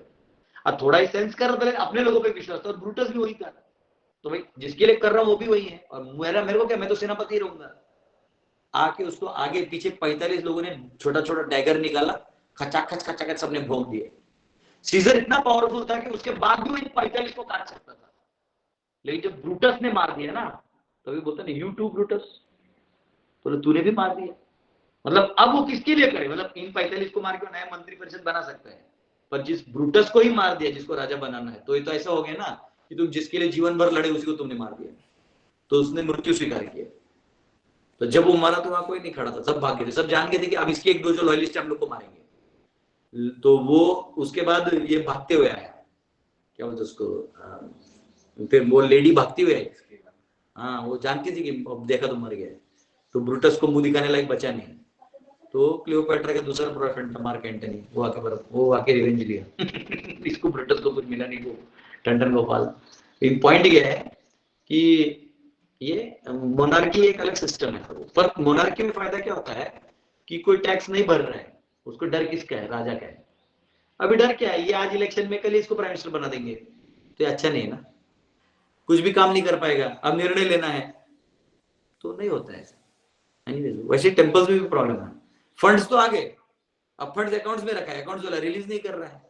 और थोड़ा ही सेंस कर रहे, अपने लोगों पे विश्वास था, और ब्रूटस भी वही कर, तो भाई जिसके लिए कर रहा हूं वो भी वही है, और मेरे को क्या, मैं तो सेनापति रहूंगा। आके उसको आगे पीछे 45 लोगों ने छोटा छोटा डैगर निकाला, खचाखच खचाखच सबने भोंक दिए। सीजर इतना पावरफुल था कि उसके बाद भी वो इन 45 को काट सकता था, लेकिन जब ब्रूटस ने मार दिया ना, तो भी बोलता ना, यू टू ब्रूटस, बोले तूने भी मार दिया। मतलब अब वो किसके लिए करे, मतलब इन 45 को मार के नया मंत्री परिषद बना सकता है, पर जिस ब्रूटस को ही मार दिया, जिसको राजा बनाना है, तो ये तो ऐसा हो गया ना कि तुम जिसके लिए जीवन भर लड़े उसी को तुमने मार दिया, तो उसने मृत्यु स्वीकार किया। तो जब वो मारा तो वहां कोई नहीं खड़ा था, सब भाग गए थे, सब जान गए थे कि अब इसके एक दो जो लॉयलिस्ट हम लोग को मारेंगे। तो वो उसके बाद ये भागते हुए आया, क्या बोलते उसको, फिर वो लेडी भागती हुई आई, हाँ वो जानती थी कि अब देखा तो मर गया, तो ब्रूटस को मुंह दिखाने लायक बचा नहीं, तो क्लियोपेट्रा का दूसरा बॉयफ्रेंड था मार्क एंटनी, वो आके रिवेंज लिया इसको ब्रूटस को कुछ मिला नहीं, वो टंडन गोपाल। इन पॉइंट ये है कि ये मोनार्की एक अलग सिस्टम है, पर मोनार्की में फायदा क्या होता है कि कोई टैक्स नहीं भर रहा है, उसको डर किसका है, राजा का है। अभी डर क्या है, ये आज इलेक्शन में कल इसको प्राइम मिनिस्टर बना देंगे, तो ये अच्छा नहीं है ना, कुछ भी काम नहीं कर पाएगा, अब निर्णय लेना है तो नहीं होता है। वैसे टेम्पल्स में भी प्रॉब्लम है, फंड्स तो आ गए, अब फंड्स अकाउंट्स में रखा है, अकाउंट्स वाला रिलीज नहीं कर रहा है,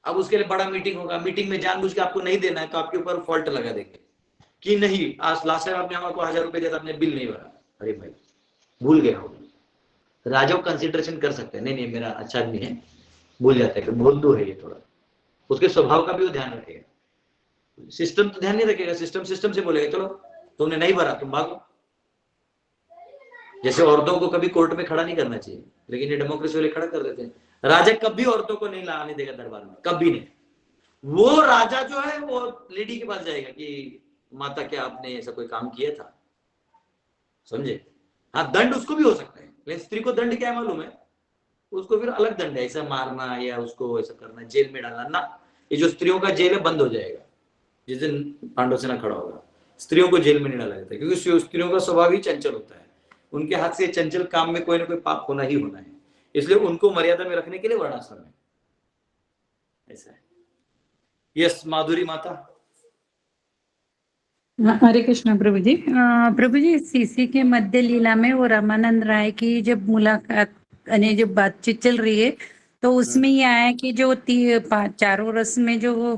अब उसके लिए बड़ा मीटिंग होगा, मीटिंग में जानबूझ के आपको नहीं देना है तो आपके ऊपर फॉल्ट लगा देंगे कि नहीं, आज लास्ट टाइम आपने हमको 1000 रुपए दिया था, आपने बिल नहीं भरा, अरे भाई भूल गया हो। राजा को कंसिडरेशन कर सकते हैं, नहीं नहीं मेरा अच्छा आदमी है, भूल जाता है कि भोलू है ये, थोड़ा उसके स्वभाव का भी वो ध्यान रखेगा। सिस्टम तो ध्यान नहीं रखेगा, सिस्टम से बोलेगा चलो तुमने नहीं भरा तुम भागो। जैसे औरतों को कभी कोर्ट में खड़ा नहीं करना चाहिए, लेकिन ये डेमोक्रेसी वाले खड़ा कर देते हैं। राजा कभी औरतों को नहीं लाने देगा दरबार में, कभी नहीं। वो राजा जो है वो लेडी के पास जाएगा कि माता क्या आपने ऐसा कोई काम किया था, समझे। हाँ दंड उसको भी हो सकता है, लेकिन स्त्री को दंड क्या है मालूम है, उसको फिर अलग दंड है, ऐसा मारना या उसको ऐसा करना, जेल में डालना ना। ये जो स्त्रियों का जेल है बंद हो जाएगा जिस दिन पांडव सेना खड़ा होगा। स्त्रियों को जेल में नहीं डाला जाता, क्योंकि स्त्रियों का स्वभाव ही चंचल होता है, उनके हाथ से चंचल काम में कोई ना कोई पाप होना ही होना है, इसलिए उनको मर्यादा में रखने के लिए वर्णाश्रम है, ऐसा है। यस माधुरी माता। हरे कृष्ण प्रभु जी। प्रभु जी, सीसी के मध्य लीला में वो रामानंद राय की जब मुलाकात यानी जब बातचीत चल रही है, तो उसमें ये आया कि जो चारों रस में जो वो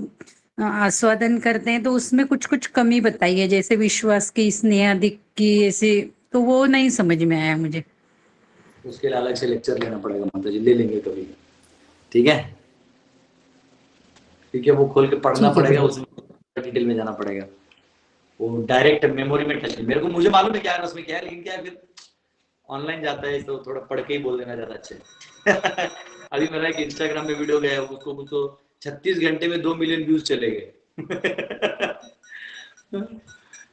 आस्वादन करते हैं, तो उसमें कुछ कुछ कमी बताई है, जैसे विश्वास की, स्नेह अधिक की, ऐसे, तो वो नहीं समझ में आया मुझे। उसके लिए अलग से लेक्चर लेना पड़ेगा माता जी, ले लेंगे कभी, ठीक है, क्योंकि वो खोल के पढ़ना पड़ेगा, उसमें डिटेल में जाना पड़ेगा, वो डायरेक्ट मेमोरी में टच नहीं। मुझे मालूम है क्या रस में क्या है, लेकिन क्या है फिर ऑनलाइन जाता है तो थोड़ा पढ़ के ही बोल देना ज्यादा अच्छा अभी मेरा एक इंस्टाग्राम में वीडियो गया, उसको 36 घंटे में 2 मिलियन व्यूज चले गए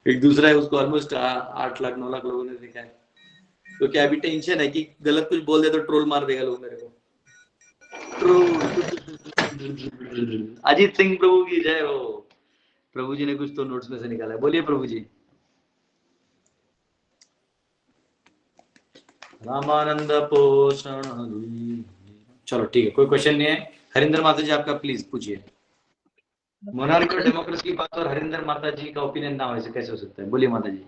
एक दूसरा है, उसको ऑलमोस्ट 8 लाख 9 लाख लोगों ने देखा है। तो क्या अभी टेंशन है कि गलत कुछ बोल दे तो ट्रोल मार देगा लोग मेरे को। अजीत सिंह प्रभु की जय हो। प्रभु जी ने कुछ तो नोट्स में से निकाला है, बोलिए प्रभु जी। रामानंद पोषण। चलो ठीक है, कोई क्वेश्चन नहीं है। हरिंदर माता जी आपका प्लीज पूछिए। मोनार्की और डेमोक्रेसी की बात और हरिंदर माता जी का ओपिनियन ना हो ऐसे कैसे हो सकता है? बोलिए माता जी।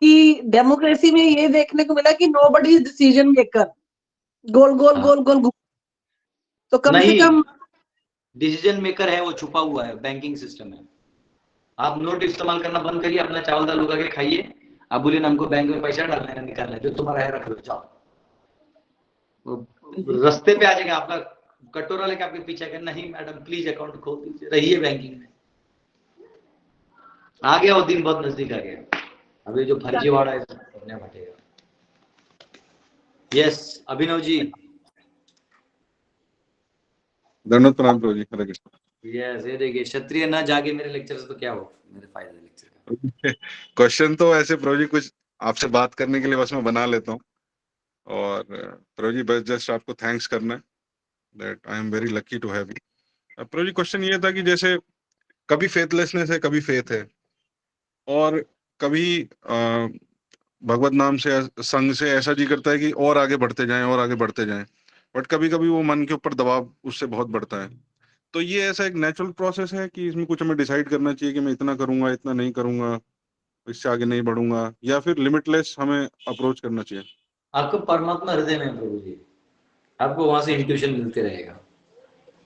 कि डेमोक्रेसी में ये देखने को मिला कि नोबडी इज डिसीजन मेकर, गोल गोल हाँ। गोल गोल तो कम से नहीं, कम डिसीजन मेकर है वो छुपा हुआ है, बैंकिंग सिस्टम में। आप नोट इस्तेमाल करना बंद करिए, अपना चावल दाल उगा के खाइए। आप बोलिए ना हमको बैंक में पैसा डालना है निकालना है, जो तुम्हारा है रख लो, जाओ। रास्ते पे आ जाएगा आपका कटोरा लेके आपके पीछे का, नहीं मैडम प्लीज अकाउंट खोल दीजिए, रहिए बैंकिंग में। आ गया वो दिन, बहुत नजदीक आ गया। अभी जो फर्जीवाड़ा है करने बैठेगा। यस अभिनव जी। दंडवत प्रणाम प्रभु जी, हरे कृष्ण। यस ये देखिए, क्षत्रिय ना जागे मेरे लेक्चर से तो क्या हो मेरे फायदे लेक्चर का। क्वेश्चन तो ऐसे प्रभु जी कुछ आपसे बात करने के लिए बस मैं बना लेता हूँ। और प्रभु जी बस जस्ट आपको थैंक्स करना है, that I am very lucky to have you. प्रभु जी क्वेश्चन ये था कि जैसे कभी फेथलेसनेस है, कभी फेथ है, और कभी भगवत नाम से संग से ऐसा जी करता है कि और आगे बढ़ते जाएं और आगे बढ़ते जाएं, बट कभी कभी वो मन के ऊपर दबाव उससे बहुत बढ़ता है। तो ये ऐसा एक नेचुरल प्रोसेस है कि इसमें कुछ हमें डिसाइड करना चाहिए कि मैं इतना करूंगा, इतना नहीं करूंगा, इससे आगे नहीं बढ़ूंगा, या फिर लिमिटलेस हमें अप्रोच करना चाहिए? आपको परमात्मा हृदय में है प्रभु जी, आपको वहां से इंट्यूशन मिलते रहेगा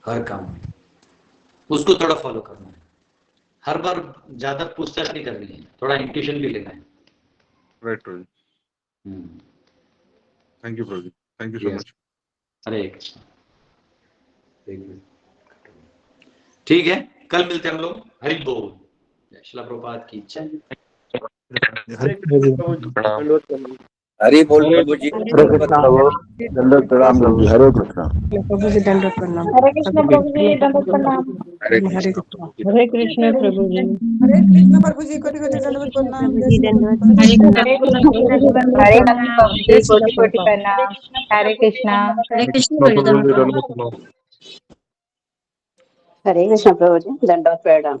हर काम में, उसको थोड़ा फॉलो करना है। हर बार ज्यादा पूछताछ नहीं करनी है, थोड़ा इंट्यूशन भी लेना है। राइट प्रभु जी, थैंक यू प्रभु जी, thank you so much. Hare Krishna. ठीक है, कल मिलते हैं हम लोग। हरि बोल। जय श्रीला प्रभुपाद की इच्छा। हरि बोल प्रभु जी, दंडवत प्रणाम प्रभु जी, हरे कृष्ण। प्रभु जी दंडवत प्रणाम। हरे कृष्ण प्रभु जी, दंडवत प्रणाम। हरे कृष्ण। हरे कृष्ण प्रभु जी। हरे कृष्ण प्रभु जी, कोटि कोटि दंडवत प्रणाम। जय श्री राम। हरे कृष्ण प्रभु जी, दंडवत प्रणाम। जय श्री कोटि कोटि प्रणाम। हरे कृष्णा। हरे कृष्ण प्रभु जी, दंडवत प्रणाम। हरे कृष्ण प्रभु जी, दंडवत प्रणाम।